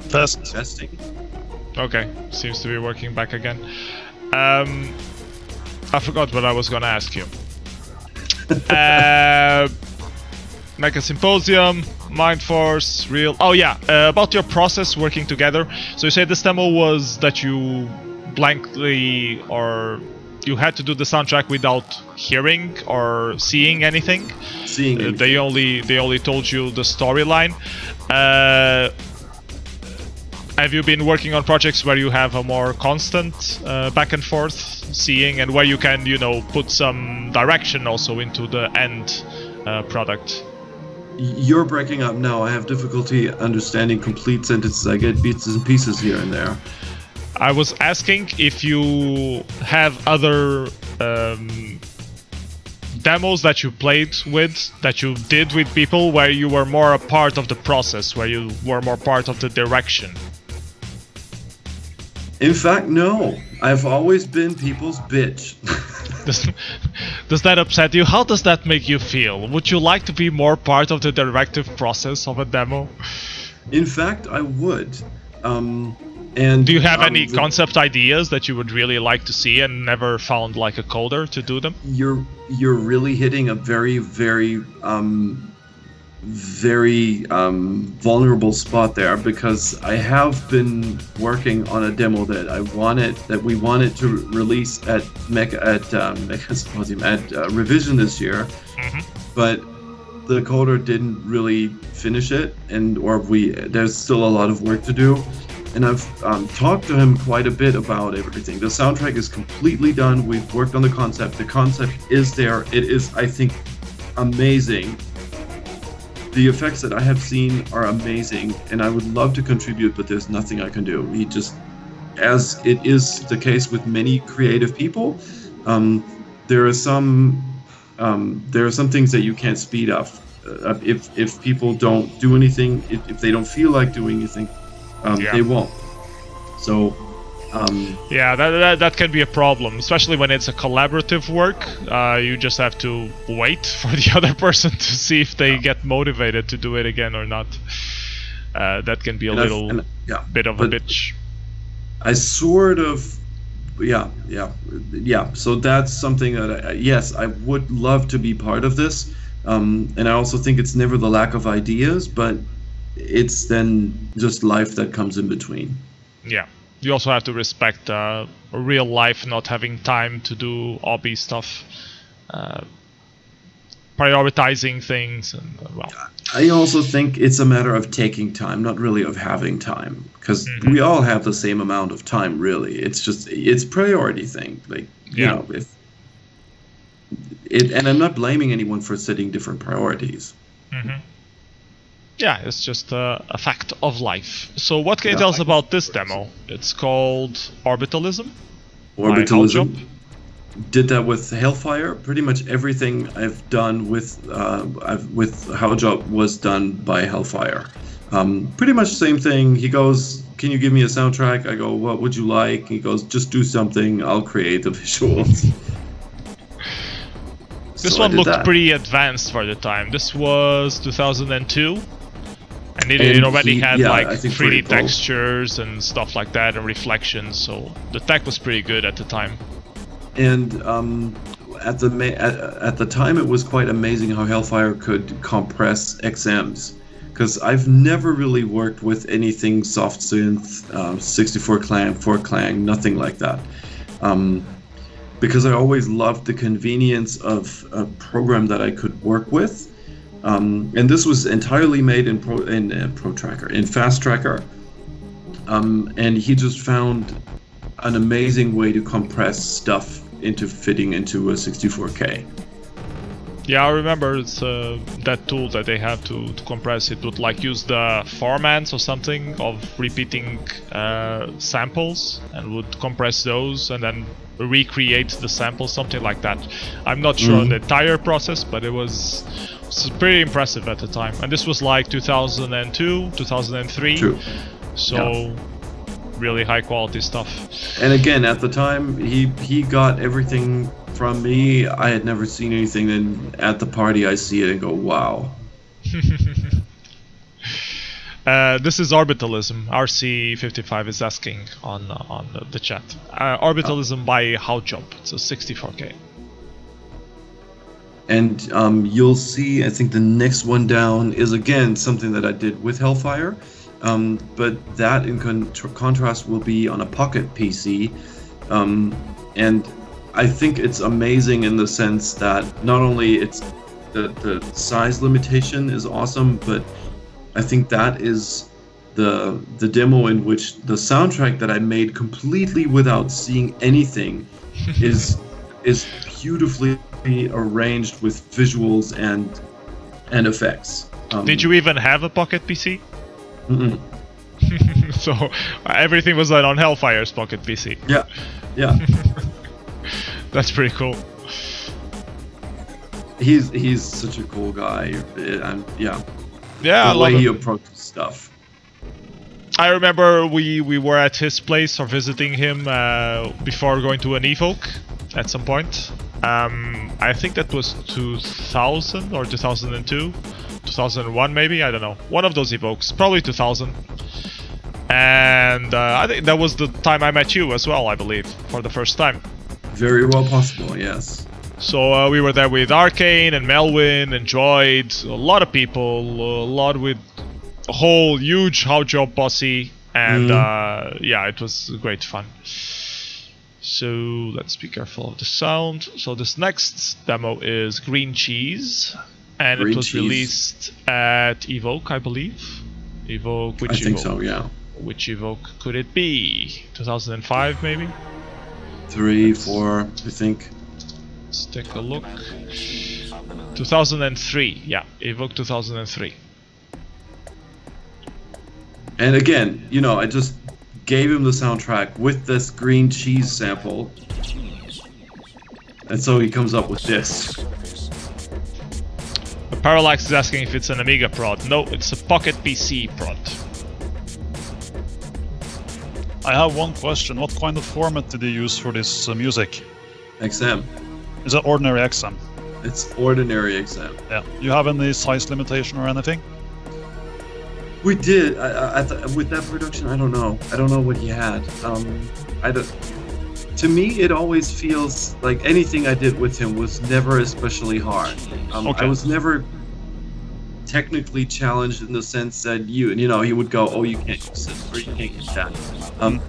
Testing. Okay, seems to be working back again. I forgot what I was gonna ask you. Mecha Symposium, Mind Force, Real. Oh yeah, about your process working together. So you said this demo was that you blankly, or you had to do the soundtrack without hearing or seeing anything. They only told you the storyline. Have you been working on projects where you have a more constant back and forth seeing, and where you can, you know, put some direction also into the end product? You're breaking up now. I have difficulty understanding complete sentences. I get bits and pieces here and there. I was asking if you have other demos that you played with, that you did with people, where you were more a part of the process, where you were more part of the direction. In fact, no. I've always been people's bitch. Does that upset you? How does that make you feel? Would you like to be more part of the directive process of a demo? In fact, I would. And do you have any concept ideas that you would really like to see and never found like a coder to do them? You're really hitting a very vulnerable spot there, because I have been working on a demo that we wanted to release at Mecha Symposium at Revision this year, but the coder didn't really finish it, there's still a lot of work to do. And I've talked to him quite a bit about everything. The soundtrack is completely done. We've worked on the concept. The concept is there. It is, I think, amazing. The effects that I have seen are amazing, and I would love to contribute, but there's nothing I can do. He just, as it is the case with many creative people, there are some things that you can't speed up. If people don't do anything, if they don't feel like doing anything, they won't. So yeah, that can be a problem, especially when it's a collaborative work. You just have to wait for the other person to see if they get motivated to do it again or not. That can be a bit of a bitch. I sort of, yeah. So that's something that yes, I would love to be part of this, and I also think it's never the lack of ideas, but it's then just life that comes in between. Yeah. You also have to respect real life not having time to do hobby stuff, prioritizing things, and well. I also think it's a matter of taking time, not really of having time, because we all have the same amount of time, really. It's priority thing, like you know, and I'm not blaming anyone for setting different priorities. Yeah, it's just a fact of life. So what can you tell us about this demo? It's called Orbitalism. Orbitalism. Did that with Hellfire. Pretty much everything I've done with Helljob was done by Hellfire. Pretty much the same thing. He goes, "Can you give me a soundtrack?" I go, "What would you like?" He goes, "Just do something. I'll create the visuals." This one looked pretty advanced for the time. This was 2002. And it already had like 3D textures and stuff like that, and reflections, so the tech was pretty good at the time. And at the time, it was quite amazing how Hellfire could compress XMs, because I've never really worked with anything soft synth, 64 clang, 4 clang, nothing like that. Because I always loved the convenience of a program that I could work with. And this was entirely made in Fast Tracker, and he just found an amazing way to compress stuff fitting into a 64K. Yeah, I remember it's that tool that they have to compress it would like use the formats or something of repeating samples, and would compress those and then recreate the samples, something like that. I'm not sure on the entire process, but it was pretty impressive at the time. And this was like 2002, 2003. True. So really high quality stuff. And again, at the time, he got everything from me. I had never seen anything, and at the party I see it and go, wow. This is Orbitalism. RC55 is asking on the chat. Orbitalism by Howjob. So 64K. And you'll see, I think the next one down is again something that I did with Hellfire, but that in contrast will be on a Pocket PC, and I think it's amazing in the sense that not only it's the size limitation is awesome, but I think that is the demo in which the soundtrack that I made completely without seeing anything is beautifully arranged with visuals and effects. Did you even have a Pocket PC? Mm-mm. So everything was done on Hellfire's Pocket PC. Yeah. That's pretty cool. He's such a cool guy, and yeah, I the love way he him. approaches stuff. I remember we were at his place or visiting him before going to an Evoke at some point. I think that was 2000 or 2002, 2001 maybe, I don't know. One of those Evokes, probably 2000. And I think that was the time I met you as well, I believe, for the first time. Very well possible, yes. So we were there with Arcane and Melwin and Droid, a lot of people, a lot with a whole huge Howjob posse, and yeah, it was great fun. So let's be careful of the sound. So this next demo is Green Cheese, and it was released at Evoke, I believe. Evoke, which I think so, yeah. Which Evoke could it be? 2005 maybe? 3, 4, I think. Let's take a look. 2003, yeah, Evoke 2003. And again, you know, I just gave him the soundtrack with this green cheese sample, and so he comes up with this. The Parallax is asking if it's an Amiga prod. No, it's a Pocket PC prod. I have one question. What kind of format did you use for this music? XM. Is it ordinary XM? It's ordinary XM. Yeah. You have any size limitation or anything? We did. With that production, I don't know. I don't know what he had. To me, it always feels like anything I did with him was never especially hard. Okay. I was never technically challenged in the sense that you know, he would go, oh, you can't use this or you can't use that.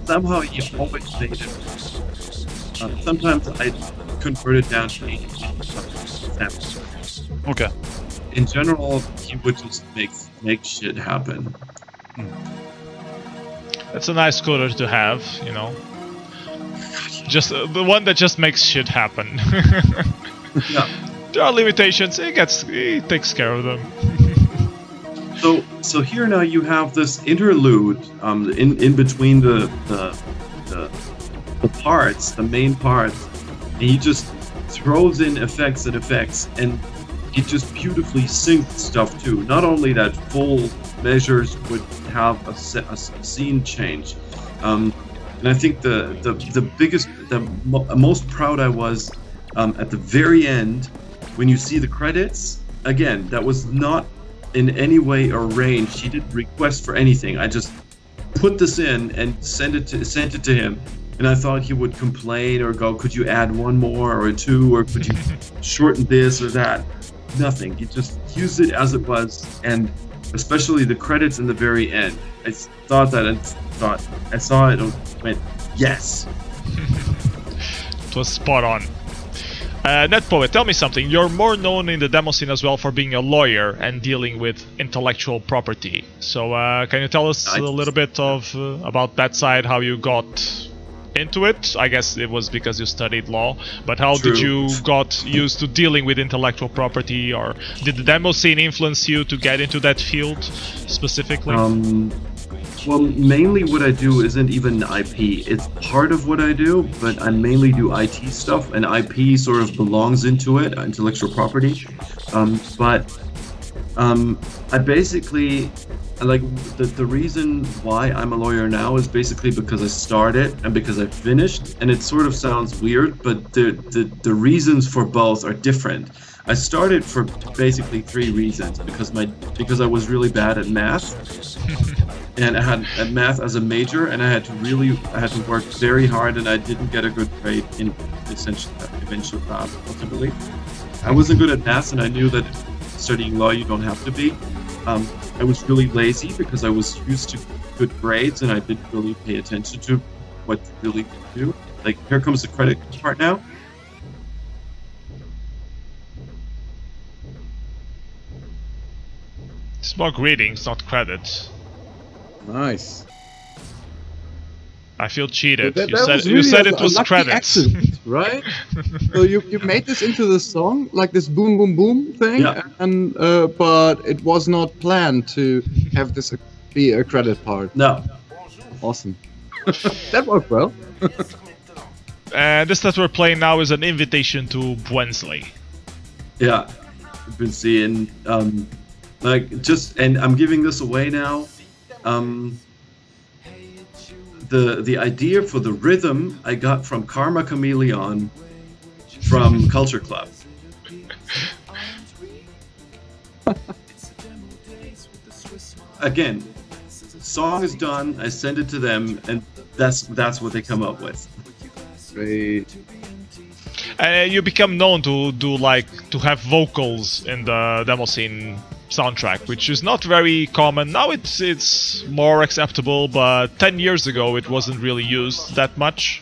Somehow he always made it. Sometimes I converted down to 80 samples. Okay. In general, he would just make shit happen. That's a nice coder to have, you know. Just the one that just makes shit happen. Yeah. There are limitations. He takes care of them. So here now you have this interlude in between the parts, the main parts, and he just throws in effects and it just beautifully synced stuff too. Not only that full measures would have a scene change, and I think the most proud I was at the very end when you see the credits. Again, that was not in any way arranged. He didn't request for anything. I just put this in and sent it to him. And I thought he would complain or go, could you add one more or two, or could you shorten this or that? Nothing. He just used it as it was, and especially the credits in the very end. I thought that, and I saw it and went, yes. It was spot on. Netpoet, tell me something. You're more known in the demo scene as well for being a lawyer and dealing with intellectual property. So can you tell us a little bit of about that side, how you got into it? I guess it was because you studied law, but how did you got used to dealing with intellectual property, or did the demo scene influence you to get into that field specifically? Well, mainly what I do isn't even IP. It's part of what I do, but I mainly do IT stuff, and IP sort of belongs into it, intellectual property. I basically, like, the reason why I'm a lawyer now is basically because I started and because I finished, and it sort of sounds weird, but the reasons for both are different. I started for basically 3 reasons. Because I was really bad at math, and I had math as a major, and I had to work very hard, and I didn't get a good grade in eventually. Ultimately, I wasn't good at math, and I knew that studying law you don't have to be. I was really lazy because I was used to good grades, and I didn't really pay attention to what to really do. Like, here comes the credit part now. It's more greetings, not credit. Nice. I feel cheated. That You said it was credits. Accident, right? So you made this into the song, like this boom boom boom thing, yeah. And but it was not planned to have this be a credit part. No. Awesome. That worked well. And this that we're playing now is an invitation to Bwensley. Yeah, I've been seeing and I'm giving this away now. The idea for the rhythm I got from Karma Chameleon from Culture Club. Again, song is done, I send it to them, and that's what they come up with. Great. You become known to have vocals in the Demoscene soundtrack, which is not very common. Now it's more acceptable, but 10 years ago it wasn't really used that much.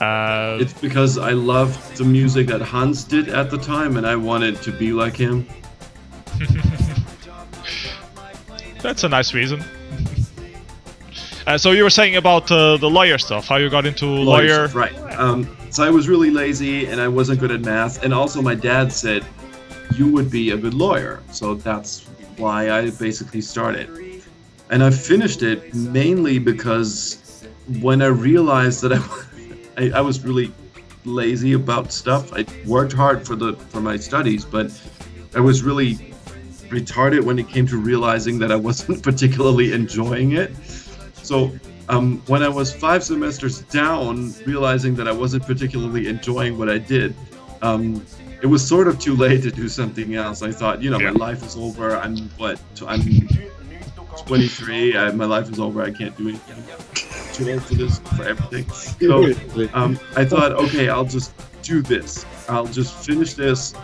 It's because I loved the music that Hans did at the time, and I wanted to be like him. That's a nice reason. So you were saying about the lawyer stuff, how you got into lawyer. Right. So I was really lazy, and I wasn't good at math, and also my dad said, you would be a good lawyer. So that's why I basically started. And I finished it mainly because when I realized that I was really lazy about stuff, I worked hard for my studies, but I was really retarded when it came to realizing that I wasn't particularly enjoying it. So when I was 5 semesters down, realizing that I wasn't particularly enjoying what I did, it was sort of too late to do something else. I thought, my life is over. I'm 23. My life is over. I can't do anything. I'm too old for this, for everything. So I thought, okay, I'll just do this. I'll just finish this.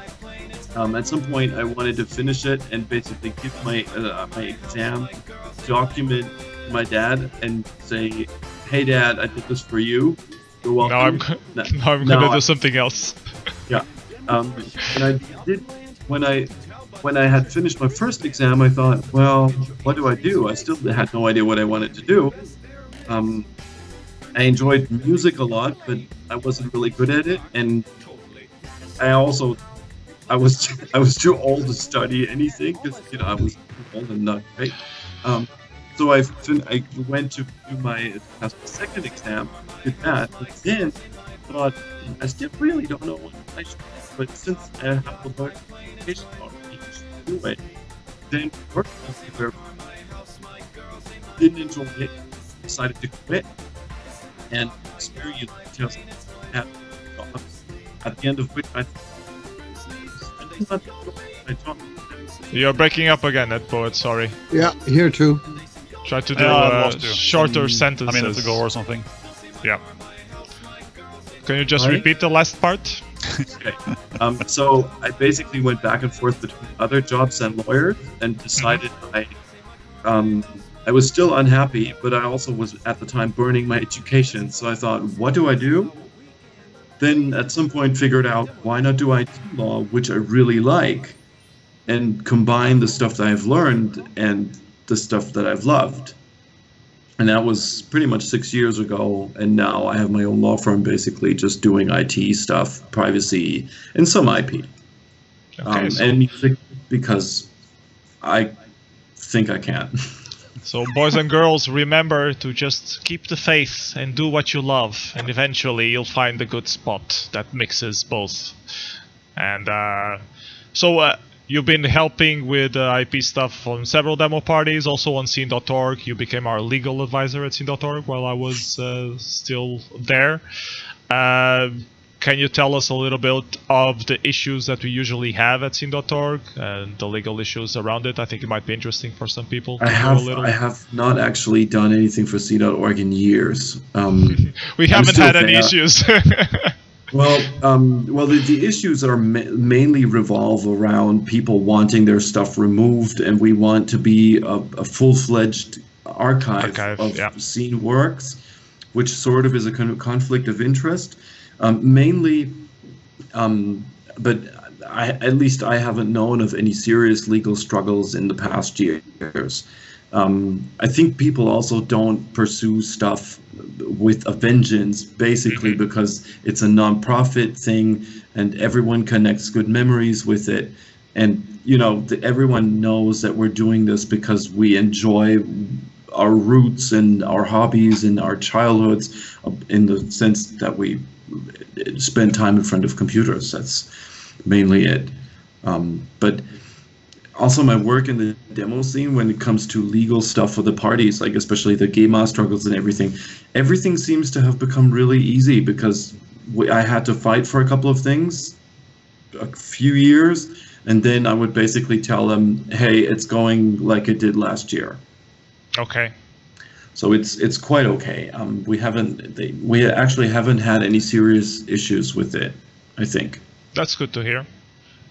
At some point, I wanted to finish it and basically give my exam, document my dad, and say, "Hey, Dad, I did this for you. You're welcome." Now I'm gonna do something else. Yeah. And I did when I had finished my first exam. I thought, well, what do I do? I still had no idea what I wanted to do. I enjoyed music a lot, but I wasn't really good at it, and I was too old to study anything because I was too old and not great. So I went to do my second exam, did that, but then thought I still really don't know what I should do. But since I have the learning education already to do it, then worked there, didn't enjoy it, decided to quit, and experience just at jobs. At the end of which I You're breaking up again, netpoet, sorry. Yeah, here too. Try to do shorter sentences. A minute ago or something. Yeah. Can you just repeat the last part? Okay. So I basically went back and forth between other jobs and lawyers, and decided I was still unhappy, but I also was at the time burning my education. So I thought, what do I do? Then at some point figured out, why not do IT law, which I really like, and combine the stuff that I've learned and the stuff that I've loved. And that was pretty much 6 years ago, and now I have my own law firm, basically just doing IT stuff, privacy, and some IP. Okay, and music, because I think I can. So boys and girls, remember to just keep the faith and do what you love, and eventually you'll find a good spot that mixes both. And you've been helping with IP stuff on several demo parties, also on scene.org. You became our legal advisor at scene.org while I was still there. Can can you tell us a little bit of the issues that we usually have at scene.org and the legal issues around it? I think it might be interesting for some people to know a little. I have not actually done anything for scene.org in years. We haven't had any issues. Well, the issues are mainly revolve around people wanting their stuff removed, and we want to be a full-fledged archive of scene works, which sort of is a kind of conflict of interest. Mainly, but at least I haven't known of any serious legal struggles in the past years. I think people also don't pursue stuff with a vengeance, basically because it's a non-profit thing and everyone connects good memories with it. And, you know, everyone knows that we're doing this because we enjoy our roots and our hobbies and our childhoods, in the sense that we spend time in front of computers. That's mainly it. But also my work in the demo scene, when it comes to legal stuff for the parties, like especially the GEMA struggles and everything seems to have become really easy because I had to fight for a couple of things, a few years, and then I would basically tell them, hey, it's going like it did last year. Okay. So it's quite okay. We actually haven't had any serious issues with it, I think. That's good to hear.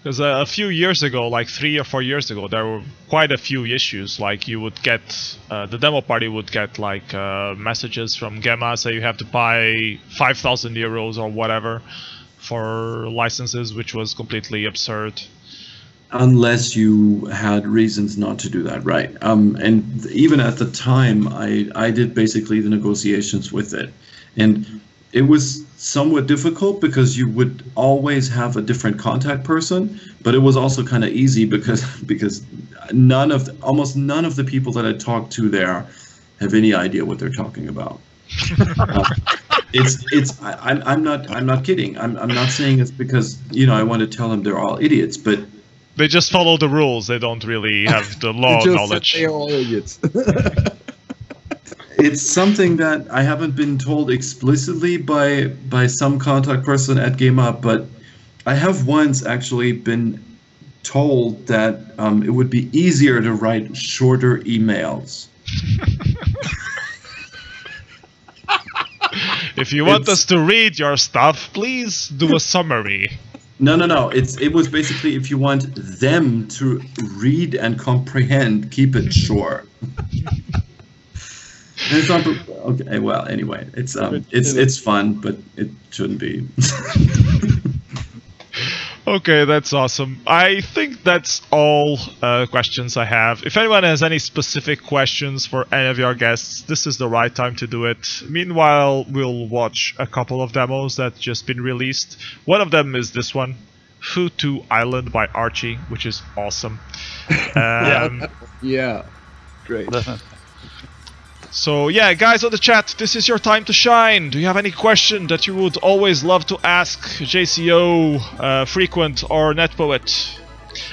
Because a few years ago, like 3 or 4 years ago, there were quite a few issues. Like you would get, the demo party would get like messages from GEMA say you have to buy 5,000 euros or whatever for licenses, which was completely absurd. Unless you had reasons not to do that, right? And even at the time, I did basically the negotiations with it. And it was somewhat difficult because you would always have a different contact person, but it was also kind of easy because almost none of the people that I talked to there have any idea what they're talking about. I'm not kidding. I'm not saying it's because, you know, I want to tell them they're all idiots, but they just follow the rules. They don't really have the law knowledge. They're all idiots. It's something that I haven't been told explicitly by some contact person at GEMA, but I have once actually been told that it would be easier to write shorter emails. If you want us to read your stuff, please do a summary. No. It was basically, if you want them to read and comprehend, keep it short. It's not okay. Well, anyway, it's fun, but it shouldn't be. Okay, that's awesome. I think that's all questions I have. If anyone has any specific questions for any of your guests, this is the right time to do it. Meanwhile, we'll watch a couple of demos that just been released. One of them is this one, s02e Island by Archie, which is awesome. Yeah, great. So yeah, guys on the chat, this is your time to shine. Do you have any question that you would always love to ask JCO, Frequent, or netpoet?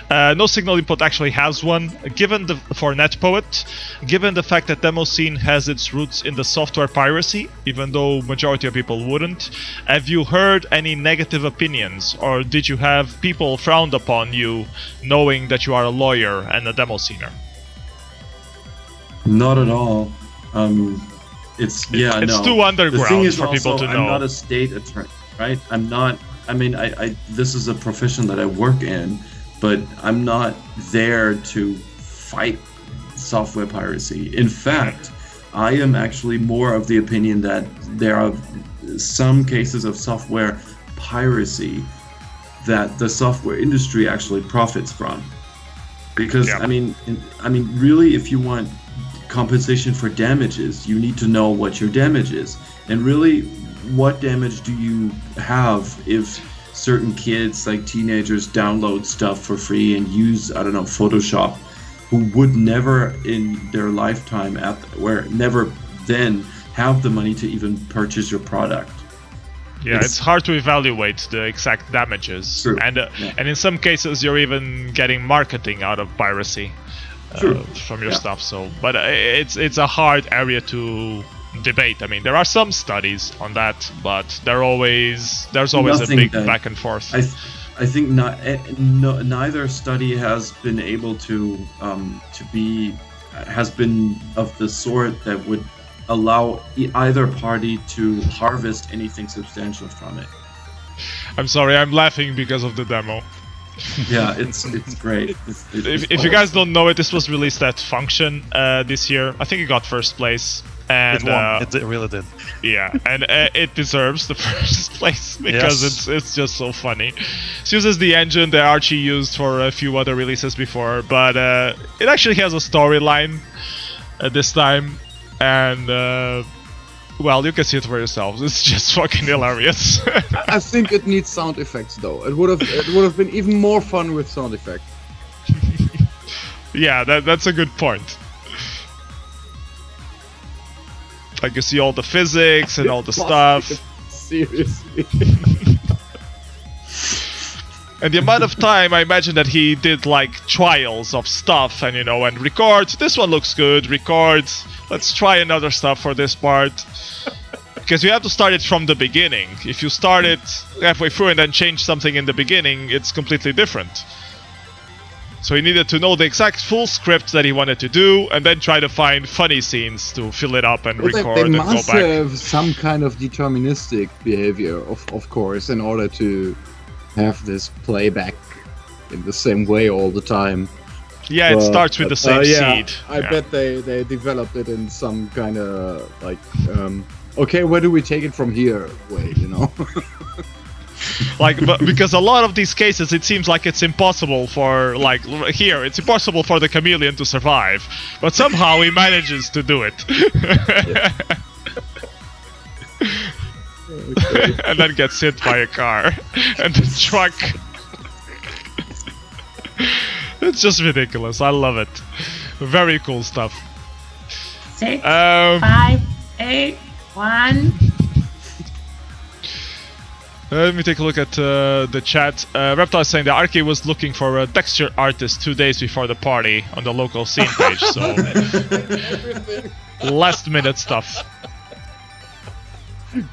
No Signal Input actually has one. For netpoet, given the fact that Demoscene has its roots in the software piracy, even though majority of people wouldn't, have you heard any negative opinions, or did you have people frowned upon you knowing that you are a lawyer and a Demoscener? Not at all. It's too underground for people to know. I'm not a state attorney, right? I'm not. I mean, this is a profession that I work in, but I'm not there to fight software piracy. In fact, I am actually more of the opinion that there are some cases of software piracy that the software industry actually profits from, because I mean, really, if you want compensation for damages, you need to know what your damage is, and really what damage do you have if certain kids, like teenagers, download stuff for free and use, I don't know, Photoshop, who would never in their lifetime never then have the money to even purchase your product. Yeah, it's hard to evaluate the exact damages. True. And in some cases you're even getting marketing out of piracy. From your stuff, so but it's a hard area to debate. I mean, there are some studies on that, but there's always a big back and forth. I think neither study has been able to has been of the sort that would allow either party to harvest anything substantial from it. I'm sorry, I'm laughing because of the demo. Yeah, it's great. If you guys don't know it, this was released at Function this year. I think it got first place. And, it won. It really did. Yeah, and it deserves the first place because it's just so funny. It uses the engine that Archie used for a few other releases before, but it actually has a storyline this time, and well, you can see it for yourselves. It's just fucking hilarious. I think it needs sound effects though. It would have been even more fun with sound effects. Yeah, that's a good point. Like you see all the physics and all the stuff. Seriously. And the amount of time, I imagine that he did like trials of stuff and and records. This one looks good. Records. Let's try another stuff for this part. Because you have to start it from the beginning. If you start it halfway through and then change something in the beginning, it's completely different. So he needed to know the exact full script that he wanted to do, and then try to find funny scenes to fill it up and record and go back. They must have some kind of deterministic behavior, of course, in order to have this playback in the same way all the time. Yeah, it starts with the same seed. I bet they developed it in some kind of like, okay, where do we take it from here? Wait, Like, because a lot of these cases, it seems like it's impossible for, like, here, it's impossible for the chameleon to survive. But somehow he manages to do it. And then gets hit by a car. And the truck. It's just ridiculous. I love it. Very cool stuff. 6, 5, 8, 1... Let me take a look at the chat. Reptile is saying that Archie was looking for a texture artist 2 days before the party on the local scene page, so last minute stuff.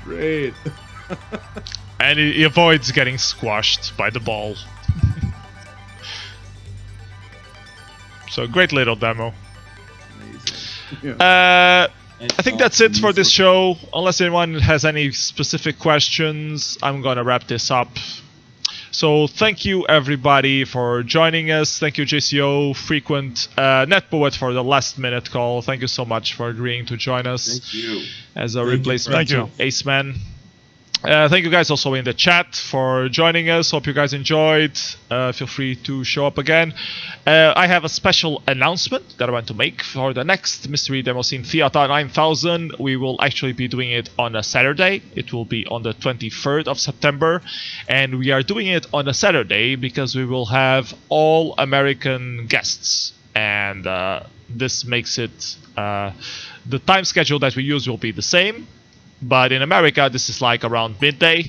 Great. And he avoids getting squashed by the ball. So great little demo. Yeah. I think that's it for this show. Unless anyone has any specific questions, I'm gonna wrap this up. So thank you everybody for joining us. Thank you JCO, Frequent, netpoet for the last minute call. Thank you so much for agreeing to join us. Thank you. As a replacement to Aceman. Thank you guys also in the chat for joining us. Hope you guys enjoyed. Feel free to show up again. I have a special announcement that I want to make for the next Mystery Demoscene Theater 9000. We will actually be doing it on a Saturday. It will be on the 23rd of September. And we are doing it on a Saturday because we will have all American guests. And this makes it... the time schedule that we use will be the same. But in America, this is like around midday.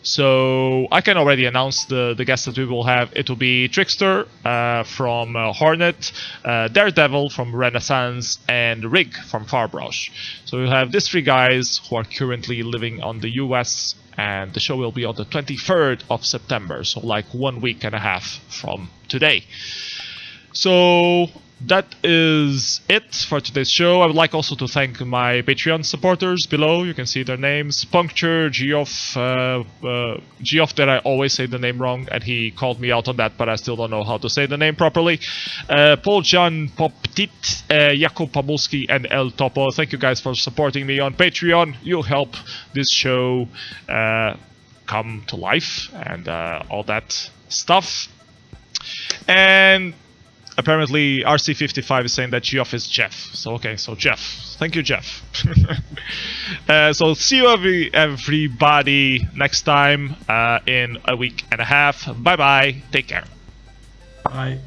So I can already announce the guests that we will have. It will be Trickster from Hornet, Daredevil from Renaissance, and Rig from Farbrush. So we'll have these 3 guys who are currently living on the US. And the show will be on the 23rd of September. So like 1 week and a half from today. So... that is it for today's show. I would like also to thank my Patreon supporters below. You can see their names. Puncture, Geoff, that I always say the name wrong, and he called me out on that, but I still don't know how to say the name properly. Paul Jan Poptit, Jakub Pamulski, and El Topo. Thank you guys for supporting me on Patreon. You'll help this show come to life and all that stuff. And... apparently, RC55 is saying that Geoff is Jeff. So, okay, so Jeff. Thank you, Jeff. So, see you everybody next time in a week and a half. Bye-bye. Take care. Bye.